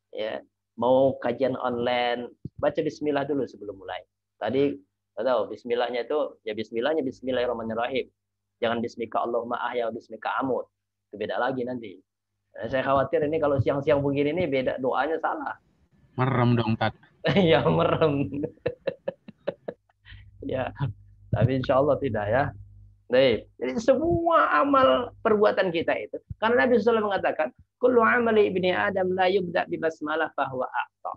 Ya, mau kajian online, baca bismillah dulu sebelum mulai. Tadi tahu bismillahnya itu ya bismillahnya bismillahirrahmanirrahim. Jangan bismika Allahumma ahya bismika amut. Itu beda lagi nanti. Nah, saya khawatir ini kalau siang-siang begini nih beda doanya salah. Merem dong Tat. Ya merem. Ya, tapi insya Allah tidak ya. Baik. Jadi semua amal perbuatan kita itu, karena Nabi SAW mengatakan, kullu amali ibni Adam la yubda bi basmalah fahuwa aqta.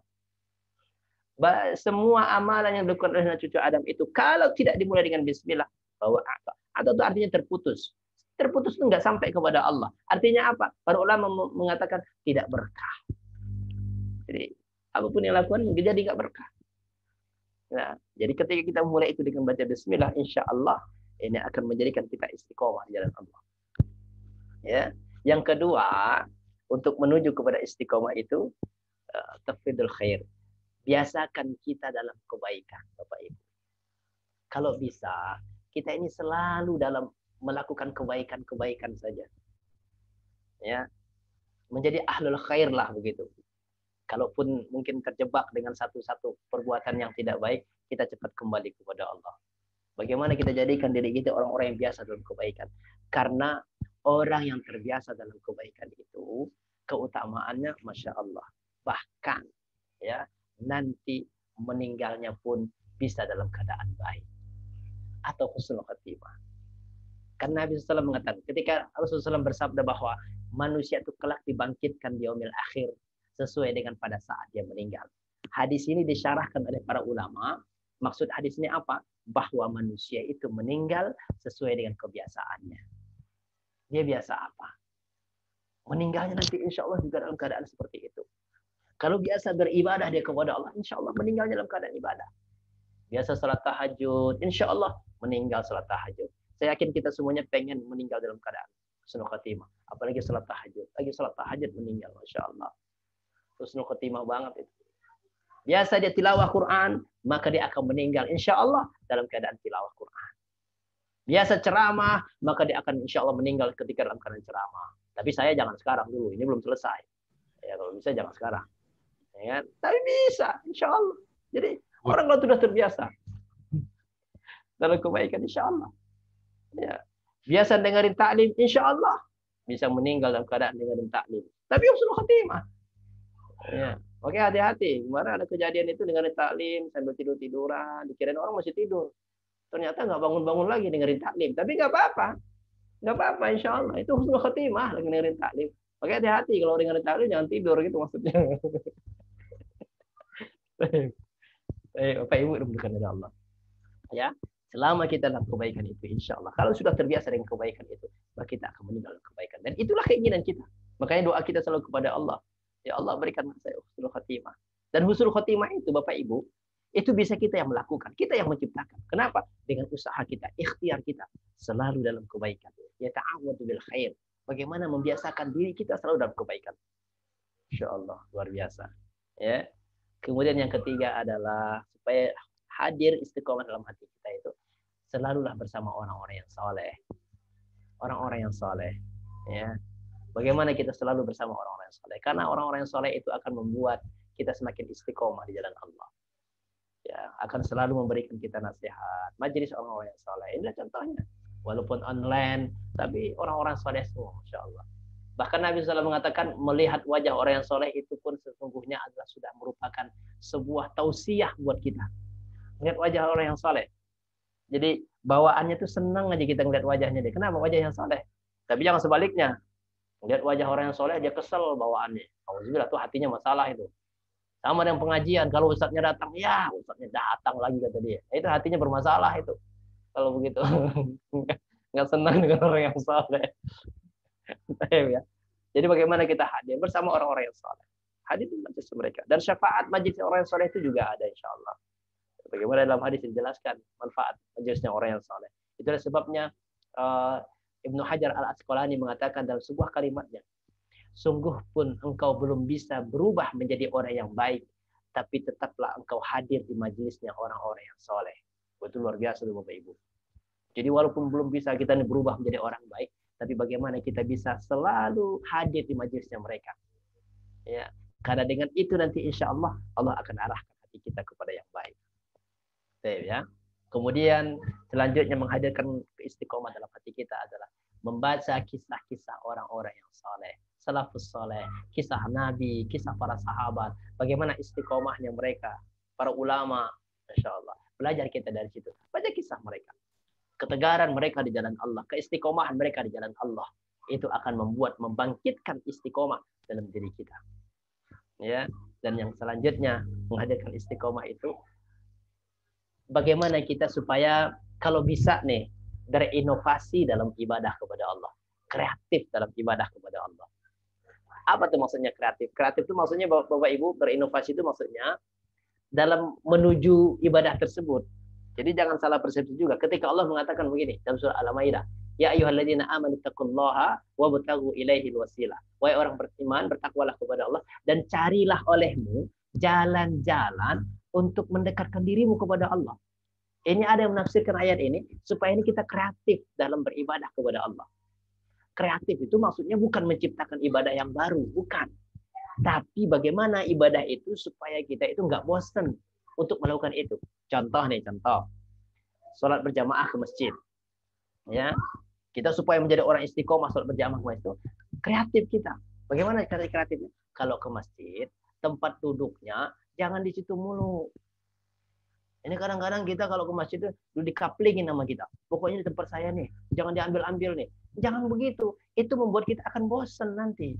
Semua amalan yang dilakukan oleh cucu Adam itu kalau tidak dimulai dengan bismillah, fahuwa aqta. Atau itu artinya terputus. Terputus itu enggak sampai kepada Allah. Artinya apa? Para ulama mengatakan tidak berkah. Jadi apapun yang lakukan jadi enggak berkah. Nah, jadi ketika kita mulai itu dengan baca bismillah, insya Allah ini akan menjadikan kita istiqomah di jalan Allah. Ya. Yang kedua, untuk menuju kepada istiqomah itu tafidul khair. Biasakan kita dalam kebaikan, Bapak Ibu. Kalau bisa, kita ini selalu dalam melakukan kebaikan-kebaikan saja. Ya. Menjadi ahlul khair lah begitu. Kalaupun mungkin terjebak dengan satu-satu perbuatan yang tidak baik, kita cepat kembali kepada Allah. Bagaimana kita jadikan diri kita orang-orang yang biasa dalam kebaikan? Karena orang yang terbiasa dalam kebaikan itu, keutamaannya Masya Allah. Bahkan ya nanti meninggalnya pun bisa dalam keadaan baik. Atau husnul khatimah. Karena Nabi SAW mengatakan, ketika Rasulullah SAW bersabda bahwa manusia itu kelak dibangkitkan di yaumil akhir, sesuai dengan pada saat dia meninggal. Hadis ini disyarahkan oleh para ulama. Maksud hadis ini apa? Bahwa manusia itu meninggal sesuai dengan kebiasaannya. Dia biasa apa? Meninggalnya nanti insya Allah juga dalam keadaan seperti itu. Kalau biasa beribadah dia kepada Allah, insya Allah meninggalnya dalam keadaan ibadah. Biasa salat tahajud, insya Allah meninggal salat tahajud. Saya yakin kita semuanya pengen meninggal dalam keadaan husnul khatimah. Apalagi salat tahajud. Lagi salat tahajud meninggal, Masya Allah. Husnul khotimah banget itu. Biasa dia tilawah Quran, maka dia akan meninggal insya Allah dalam keadaan tilawah Quran. Biasa ceramah, maka dia akan insya Allah meninggal ketika dalam keadaan ceramah. Tapi saya jangan sekarang dulu, ini belum selesai. Ya kalau bisa jangan sekarang. Ya, tapi bisa, insya Allah. Jadi orang kalau sudah terbiasa dalam kebaikan, insya Allah. Ya. Biasa dengerin taklim, insya Allah bisa meninggal dalam keadaan dengerin taklim. Tapi husnul khotimah. Ya. Oke, hati-hati. Kemarin ada kejadian itu dengerin taklim sambil tidur-tiduran, dikirain orang masih tidur. Ternyata nggak bangun-bangun lagi dengerin taklim. Tapi nggak apa-apa. Nggak apa-apa, insya Allah. Itu husnul khotimah lagi dengerin taklim. Oke, hati-hati kalau dengerin taklim jangan tidur gitu maksudnya. Bapak Ibu bukan dari Allah. Ya, selama kita dalam kebaikan itu, insya Allah. Kalau sudah terbiasa dengan kebaikan itu, maka kita akan meninggal dalam kebaikan. Dan itulah keinginan kita. Makanya doa kita selalu kepada Allah. Ya Allah berikan saya husnul khotimah. Dan husnul khotimah itu Bapak Ibu, itu bisa kita yang melakukan, kita yang menciptakan. Kenapa? Dengan usaha kita, ikhtiar kita selalu dalam kebaikan. Ya ta'awwadu bil khair. Bagaimana membiasakan diri kita selalu dalam kebaikan. Insya Allah luar biasa. Ya. Kemudian yang ketiga adalah supaya hadir istiqomah dalam hati kita itu selalulah bersama orang-orang yang saleh. Orang-orang yang saleh. Ya. Bagaimana kita selalu bersama orang-orang yang saleh? Karena orang-orang yang saleh itu akan membuat kita semakin istiqomah di jalan Allah. Ya, akan selalu memberikan kita nasihat. Majelis orang-orang yang saleh. Inilah contohnya. Walaupun online, tapi orang-orang saleh semua, Masya Allah. Bahkan Nabi SAW mengatakan melihat wajah orang yang saleh itu pun sesungguhnya adalah sudah merupakan sebuah tausiah buat kita. Melihat wajah orang yang saleh. Jadi bawaannya tuh senang aja kita ngeliat wajahnya dia. Kenapa wajah yang saleh? Tapi jangan sebaliknya. Lihat wajah orang yang soleh, dia kesel bawaannya. Alhamdulillah tuh hatinya masalah itu. Sama dengan pengajian, kalau ustadznya datang, ya ustadznya datang lagi kata dia. Itu hatinya bermasalah itu. Kalau begitu, nggak senang dengan orang yang soleh. Ya. Jadi bagaimana kita hadir bersama orang-orang yang soleh. Hadir di majelis mereka. Dan syafaat majelis orang yang soleh itu juga ada insya Allah. Bagaimana dalam hadis dijelaskan manfaat majelisnya orang yang soleh. Itulah sebabnya Ibnu Hajar Al-Asqalani mengatakan dalam sebuah kalimatnya, sungguh pun engkau belum bisa berubah menjadi orang yang baik, tapi tetaplah engkau hadir di majelisnya orang-orang yang soleh. Betul luar biasa Bapak Ibu. Jadi walaupun belum bisa kita berubah menjadi orang baik, tapi bagaimana kita bisa selalu hadir di majelisnya mereka. Ya, karena dengan itu nanti insya Allah Allah akan arahkan hati kita kepada yang baik. Ya. Kemudian selanjutnya menghadirkan istiqomah dalam hati kita adalah membaca kisah-kisah orang-orang yang saleh, salafus saleh, kisah Nabi, kisah para sahabat, bagaimana istiqomahnya mereka, para ulama, Masya Allah. Belajar kita dari situ. Baca kisah mereka. Ketegaran mereka di jalan Allah, keistiqomahan mereka di jalan Allah. Itu akan membangkitkan istiqomah dalam diri kita. Ya, dan yang selanjutnya menghadirkan istiqomah itu bagaimana kita supaya kalau bisa nih berinovasi dalam ibadah kepada Allah, kreatif dalam ibadah kepada Allah. Apa tuh maksudnya kreatif? Kreatif itu maksudnya Bapak Ibu berinovasi itu maksudnya dalam menuju ibadah tersebut. Jadi jangan salah persepsi juga. Ketika Allah mengatakan begini dalam surah Al-Maidah, ya ayyuhalladzina amanu taqullaha wabtaghu ilaihil wasilah. Wahai orang beriman, bertakwalah kepada Allah dan carilah olehmu jalan-jalan untuk mendekatkan dirimu kepada Allah. Ini ada yang menafsirkan ayat ini supaya ini kita kreatif dalam beribadah kepada Allah. Kreatif itu maksudnya bukan menciptakan ibadah yang baru, bukan. Tapi bagaimana ibadah itu supaya kita itu nggak bosan untuk melakukan itu. Contoh. Sholat berjamaah ke masjid. Ya, kita supaya menjadi orang istiqomah sholat berjamaah ke masjid itu kreatif kita. Bagaimana cara kreatifnya? Kalau ke masjid, tempat duduknya jangan di situ mulu. Ini kadang-kadang kita kalau ke masjid itu dikaplingin sama kita. Pokoknya di tempat saya nih, jangan diambil-ambil nih. Jangan begitu. Itu membuat kita akan bosan nanti.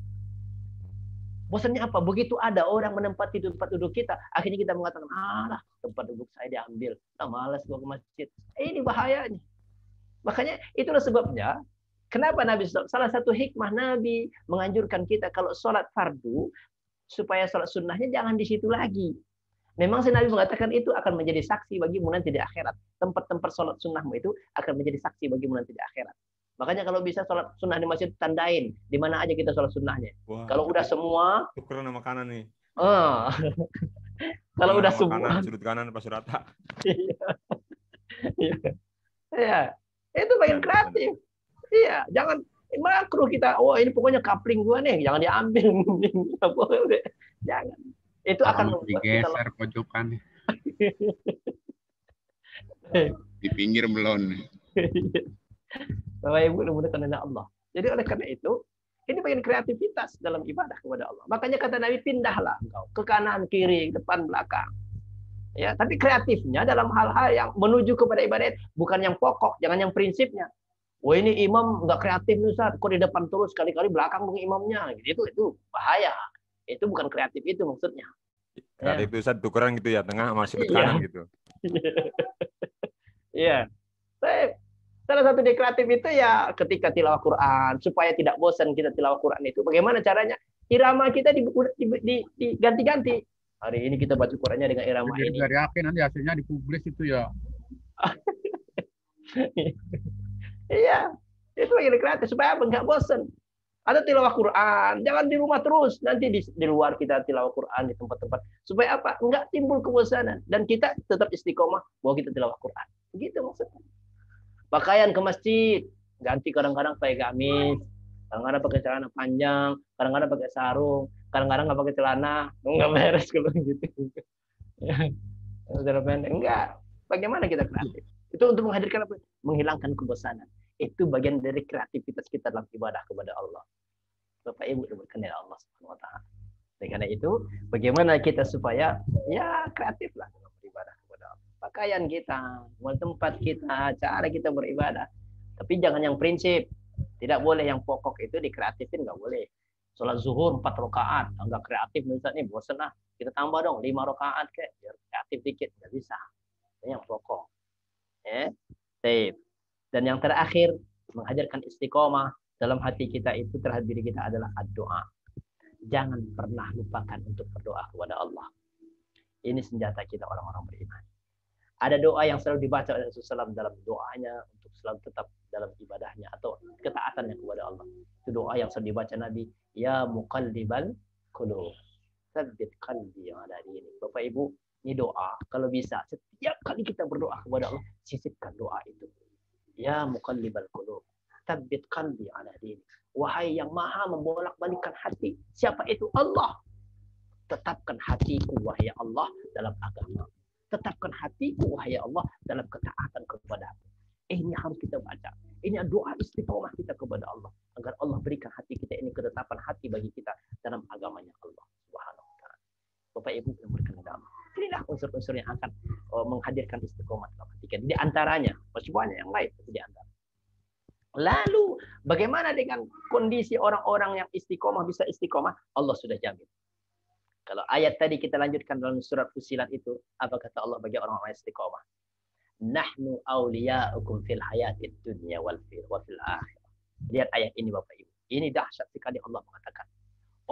Bosannya apa? Begitu ada orang menempati tempat duduk kita, akhirnya kita mengatakan, alah, tempat duduk saya diambil. Malas gua ke masjid. Ini bahayanya. Makanya itulah sebabnya, kenapa Nabi, salah satu hikmah Nabi menganjurkan kita kalau sholat fardu, supaya sholat sunnahnya jangan di situ lagi. Memang si Nabi mengatakan itu akan menjadi saksi bagimu nanti di akhirat. Tempat-tempat sholat sunnahmu itu akan menjadi saksi bagimu nanti di akhirat. Makanya kalau bisa sholat sunnah di masjid, tandain di mana aja kita sholat sunnahnya. Wah, kalau udah semua, tukeran sama kanan nih. Kalau udah semua, kanan, sudut kanan pas rata. Iya, itu bagian kreatif. Iya, jangan makruh kita. Oh ini pokoknya kapling gua nih, jangan diambil. Jangan. Itu akan digeser pojokan. Di pinggir belon. Bapak Ibu dimudahkan oleh Allah. Jadi oleh karena itu, ini bagian kreativitas dalam ibadah kepada Allah. Makanya kata Nabi, pindahlah engkau ke kanan, kiri, depan, belakang. Ya, tapi kreatifnya dalam hal-hal yang menuju kepada ibadah, bukan yang pokok, jangan yang prinsipnya. Wah ini imam nggak kreatif Ustaz, kok di depan terus, kali-kali belakang bukan imamnya. Itu bahaya. Itu bukan kreatif itu maksudnya. Kreatif itu Ustaz tukeran gitu ya, tengah sama sudut kanan gitu. Iya. Salah satu di kreatif itu ya ketika tilawah Quran, supaya tidak bosan kita tilawah Quran itu. Bagaimana caranya? Irama kita diganti-ganti. Hari ini kita baca Qurannya dengan irama ini. Dari yakin nanti hasilnya dipublis itu ya. Iya, itu lagi kreatif supaya apa? Nggak bosan. Ada tilawah Quran, jangan di rumah terus. Nanti di luar kita tilawah Quran di tempat-tempat. Supaya apa? Nggak timbul kebosanan. Dan kita tetap istiqomah bahwa kita tilawah Quran. Begitu maksudnya. Pakaian ke masjid, ganti kadang-kadang pakai gamis, kadang-kadang pakai celana panjang, kadang-kadang pakai sarung, kadang-kadang nggak pakai celana, nggak beres kalau gitu. Celana pendek, enggak. Bagaimana kita kreatif? Itu untuk menghadirkan apa? Menghilangkan kebosanan. Itu bagian dari kreativitas kita dalam ibadah kepada Allah. Bapak Ibu diberkahi Allah Subhanahu wa taala. Karena itu, bagaimana kita supaya ya kreatif lah dalam beribadah kepada Allah. Pakaian kita, tempat kita, cara kita beribadah. Tapi jangan yang prinsip. Tidak boleh yang pokok itu dikreatifin, nggak boleh. Sholat zuhur 4 rakaat, nggak kreatif misalnya, bosan lah. Kita tambah dong 5 rakaat kayak biar kreatif dikit, nggak bisa. Ini yang pokok. Dan yang terakhir, menghadirkan istiqomah dalam hati kita itu terhadap diri kita adalah doa. Jangan pernah lupakan untuk berdoa kepada Allah. Ini senjata kita orang-orang beriman. Ada doa yang selalu dibaca oleh Rasulullah SAW dalam doanya untuk selalu tetap dalam ibadahnya atau ketaatannya kepada Allah. Itu doa yang selalu dibaca Nabi, ya muqallibal qulub, tsabbit qalbi yang ada di ini. Bapak Ibu, ini doa. Kalau bisa setiap kali kita berdoa kepada Allah, sisipkan doa itu. Ya muqallibal qulub, tsabbit qalbi ala dini. Wahai yang maha membolak-balikkan hati. Siapa itu? Allah. Tetapkan hatiku, wahai Allah, dalam agama. Tetapkan hatiku, wahai Allah, dalam ketaatan kepada-Mu. Ini harus kita baca. Ini doa istiqomah kita kepada Allah. Agar Allah berikan hati kita ini ketetapan hati bagi kita dalam agamanya Allah Subhanahu wa ta'ala. Bapak Ibu yang berkenan. Inilah unsur-unsur yang akan menghadirkan istiqomah dalam hati kita. Di antaranya, masih banyak yang lain. Di antara. Lalu, bagaimana dengan kondisi orang-orang yang istiqomah bisa istiqomah? Allah sudah jamin. Kalau ayat tadi kita lanjutkan dalam surat Fussilat itu, apa kata Allah bagi orang-orang istiqomah? Nahnu awliya'ukum fil hayatid dunya wal fil akhirah. Lihat ayat ini Bapak Ibu. Ini dahsyat sekali Allah mengatakan.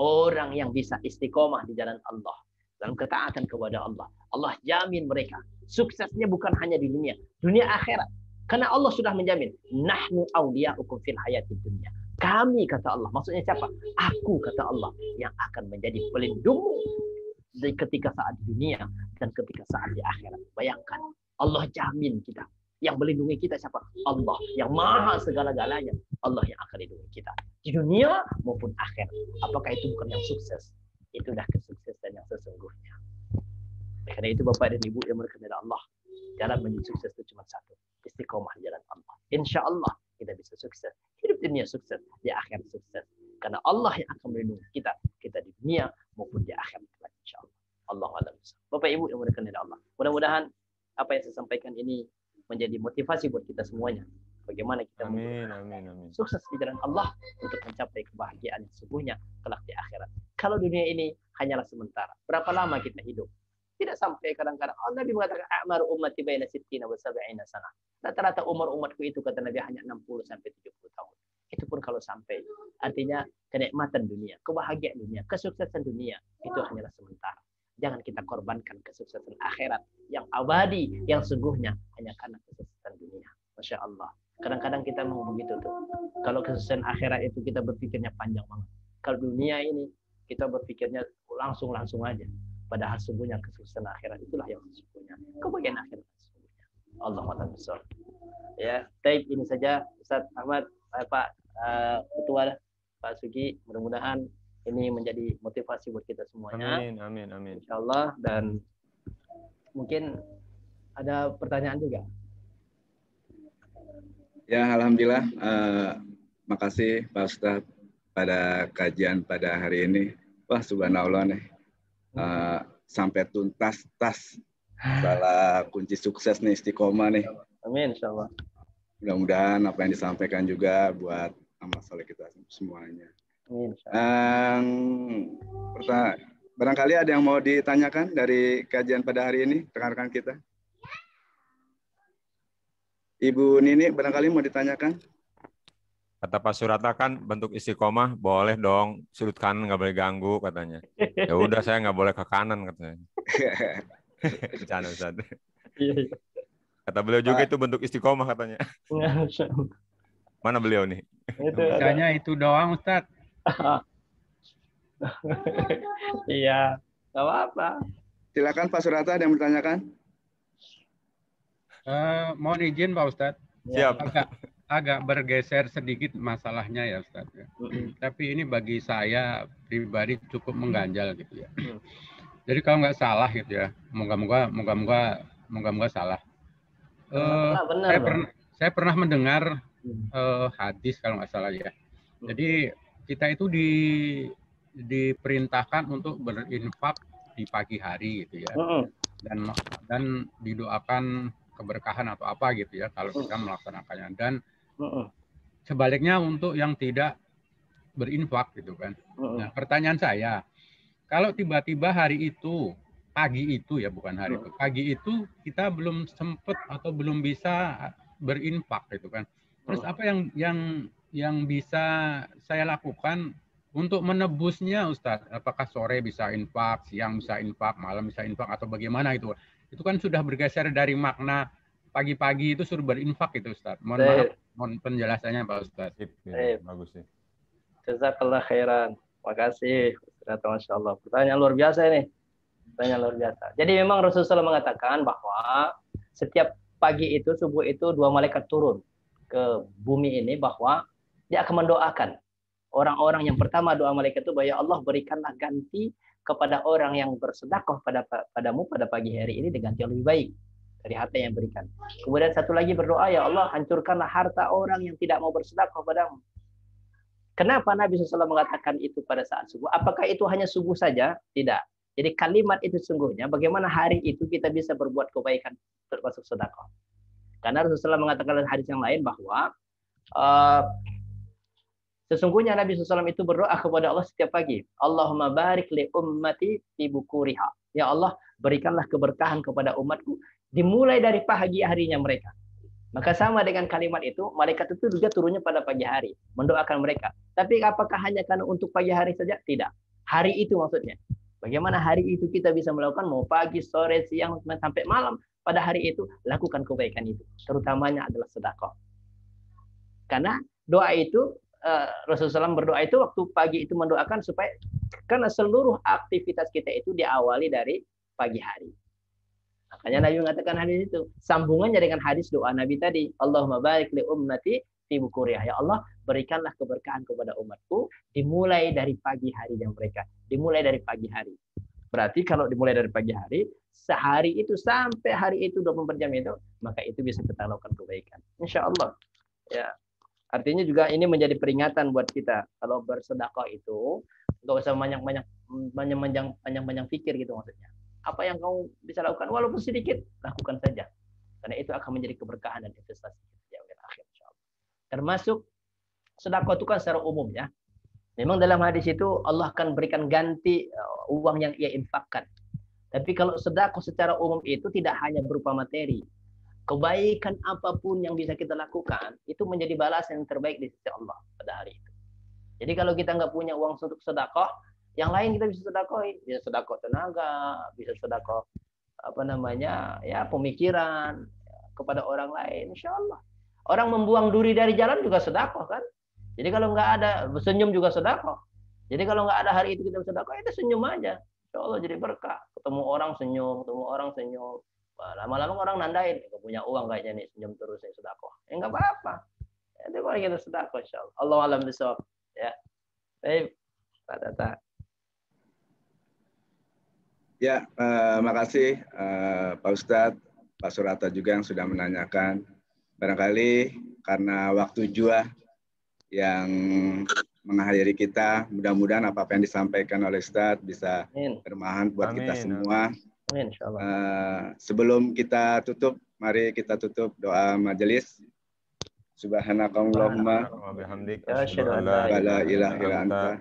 Orang yang bisa istiqomah di jalan Allah, dalam ketaatan kepada Allah, Allah jamin mereka. Suksesnya bukan hanya di dunia akhirat. Karena Allah sudah menjamin. Nahnu awliya'ukum fil hayatid dunya. Kami, kata Allah. Maksudnya siapa? Aku, kata Allah, yang akan menjadi pelindungmu ketika saat di dunia dan ketika saat di akhirat. Bayangkan, Allah jamin kita. Yang melindungi kita siapa? Allah, yang maha segala-galanya. Allah yang akan lindungi kita. Di dunia maupun akhirat. Apakah itu bukan yang sukses? itulah kesuksesan yang sesungguhnya. Karena itu Bapak dan Ibu yang berkenan Allah, jalan menuju sukses itu cuma satu, istiqomah di jalan Allah. Insya Allah kita bisa sukses. Hidup dunia sukses, di akhirat sukses. Karena Allah yang akan melindungi kita di dunia maupun di akhirat. Insya Allah. Allah a'lam. Bapak Ibu yang berkenan Allah. Mudah-mudahan apa yang saya sampaikan ini menjadi motivasi buat kita semuanya. Bagaimana kita Amin. sukses di jalan Allah untuk mencapai kebahagiaan yang sesungguhnya kelak di akhirat. Kalau dunia ini hanyalah sementara. Berapa lama kita hidup? Tidak sampai kadang-kadang. Nabi mengatakan a'maru ummati baina sittina wa sab'ina sanah. Rata-rata umur umatku itu kata Nabi hanya 60 sampai 70 tahun. Itu pun kalau sampai. Artinya kenikmatan dunia, kebahagiaan dunia, kesuksesan dunia itu hanyalah sementara. Jangan kita korbankan kesuksesan akhirat yang abadi, yang sungguhnya hanya karena kesuksesan dunia. Masya Allah. Kadang-kadang kita mau begitu tuh. Kalau kesuksesan akhirat itu kita berpikirnya panjang banget. Kalau dunia ini kita berpikirnya langsung aja. Padahal sungguhnya kesuksesan akhirat itulah yang sesungguhnya. Kebahagiaan akhirat sesungguhnya. Allah besar. Ya, baik ini saja Ustaz Ahmad, Pak Ketua, Pak Sugi. Mudah-mudahan ini menjadi motivasi buat kita semuanya. Amin. Insyaallah, dan mungkin ada pertanyaan juga. Ya, alhamdulillah. Makasih Pak Ustadz pada kajian pada hari ini. Wah, subhanallah nih. Sampai tuntas masalah kunci sukses nih, istiqomah nih. Amin, insyaallah. Mudah-mudahan apa yang disampaikan juga buat amal soleh kita semuanya. Amin. Barangkali ada yang mau ditanyakan dari kajian pada hari ini, rekan-rekan kita. Ibu Nini, barangkali mau ditanyakan? Kata Pak Surata kan bentuk istiqomah boleh dong, sudut kanan nggak boleh ganggu katanya. Ya udah saya nggak boleh ke kanan katanya. Bercanda Ustaz. Iya. Kata beliau juga itu bentuk istiqomah katanya. Mana beliau nih? Misalnya itu doang Ustaz. Iya, nggak apa-apa. Silakan Pak Surata, ada yang bertanyakan? Mohon izin Pak Ustadz. Siap. Agak bergeser sedikit masalahnya ya Ustadz. Tapi ini bagi saya pribadi cukup mengganjal gitu ya. Jadi kalau nggak salah gitu ya, moga-moga salah. Saya pernah mendengar hadis kalau nggak salah ya. Jadi kita itu diperintahkan untuk berinfak di pagi hari gitu ya, dan didoakan keberkahan atau apa gitu ya kalau kita melaksanakannya, dan sebaliknya untuk yang tidak berinfak gitu kan. Nah, pertanyaan saya, kalau tiba-tiba hari itu pagi itu ya, bukan hari itu, pagi itu kita belum sempat atau belum bisa berinfak gitu kan, terus apa yang bisa saya lakukan untuk menebusnya Ustadz? Apakah sore bisa infak, siang bisa infak, malam bisa infak, atau bagaimana itu? Itu kan sudah bergeser dari makna pagi-pagi itu suruh berinfak itu Ustadz. Mohon maaf, mohon penjelasannya Pak Ustadz. Bagus sih. Jazakallah khairan. Makasih. Masya Allah. Pertanyaan luar biasa ini. Pertanyaan luar biasa. Jadi memang Rasulullah SAW mengatakan bahwa setiap pagi itu, subuh itu, 2 malaikat turun ke bumi ini, bahwa dia akan mendoakan orang-orang. Yang pertama doa malaikat itu, bahwa ya Allah berikanlah ganti kepada orang yang bersedekah padamu pada pagi hari ini dengan yang lebih baik dari harta yang berikan. Kemudian satu lagi berdoa, ya Allah hancurkanlah harta orang yang tidak mau bersedekah padamu. Kenapa Nabi SAW mengatakan itu pada saat subuh? Apakah itu hanya subuh saja? Tidak. Jadi kalimat itu sungguhnya bagaimana hari itu kita bisa berbuat kebaikan termasuk sedekah. Karena Rasulullah mengatakan dalam hadis yang lain bahwa sesungguhnya Nabi SAW itu berdoa kepada Allah setiap pagi. Allahumma barik li ummati fi bukuriha. Ya Allah, berikanlah keberkahan kepada umatku dimulai dari pagi harinya mereka. Maka sama dengan kalimat itu, malaikat itu juga turunnya pada pagi hari, mendoakan mereka. Tapi apakah hanya karena untuk pagi hari saja? Tidak. Hari itu maksudnya. Bagaimana hari itu kita bisa melakukan, mau pagi, sore, siang, sampai malam. Pada hari itu, lakukan kebaikan itu. Terutamanya adalah sedekah. Karena doa itu, Rasulullah SAW berdoa itu waktu pagi itu mendoakan supaya, karena seluruh aktivitas kita itu diawali dari pagi hari. Makanya Nabi mengatakan hadis itu. Sambungannya dengan hadis doa Nabi tadi. Allahumma barik li ummati fi bukuriha. Ya Allah, berikanlah keberkahan kepada umatku dimulai dari pagi harinya mereka. Dimulai dari pagi hari. Berarti kalau dimulai dari pagi hari, sehari itu sampai hari itu 24 jam itu, maka itu bisa kita lakukan kebaikan. Insya Allah. Ya. Artinya juga ini menjadi peringatan buat kita. Kalau bersedekah itu nggak usah panjang-panjang pikir gitu maksudnya. Apa yang kamu bisa lakukan walaupun sedikit, lakukan saja. Karena itu akan menjadi keberkahan dan investasi di akhir insyaallah. Termasuk sedekah itu kan secara umum ya. Memang dalam hadis itu Allah akan berikan ganti uang yang ia infakkan. Tapi kalau sedekah secara umum itu tidak hanya berupa materi. Kebaikan apapun yang bisa kita lakukan itu menjadi balasan yang terbaik di sisi Allah pada hari itu. Jadi kalau kita nggak punya uang untuk sedekah, yang lain kita bisa sedekahin, bisa sedekah tenaga, bisa sedekah ya pemikiran kepada orang lain, insya Allah. Orang membuang duri dari jalan juga sedekah kan. Jadi kalau nggak ada senyum juga sedekah. Jadi kalau nggak ada hari itu kita sedekah, itu senyum aja, insya Allah jadi berkah. Ketemu orang senyum. Lama-lama orang nandain, nggak punya uang kayaknya nih senyum terus saya sedekah. Nggak apa-apa. Itu kalau kita sedekah, insya Allah. Allah alam bisawab. Ya, baik, Pak Tata. Ya, makasih Pak Ustadz, Pak Surata juga yang sudah menanyakan. Barangkali karena waktu jua yang mengakhiri kita, mudah-mudahan apa yang disampaikan oleh Ustadz bisa bermanfaat buat kita semua. Amin, insyaallah. Sebelum kita tutup, mari kita tutup doa majelis. Subhanakallahumma wa bihamdika asyhadu an la ilaha illa anta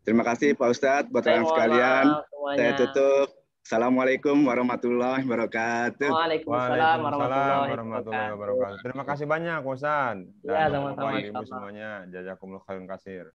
Terima kasih Pak Ustadz buat kalian sekalian. Saya tutup. Assalamualaikum warahmatullahi wabarakatuh. Waalaikumsalam warahmatullahi wabarakatuh. Terima kasih banyak Ustadz. Ya, Dan sama-sama. Bapak Ibu semuanya. Jazakumullah khairan katsir.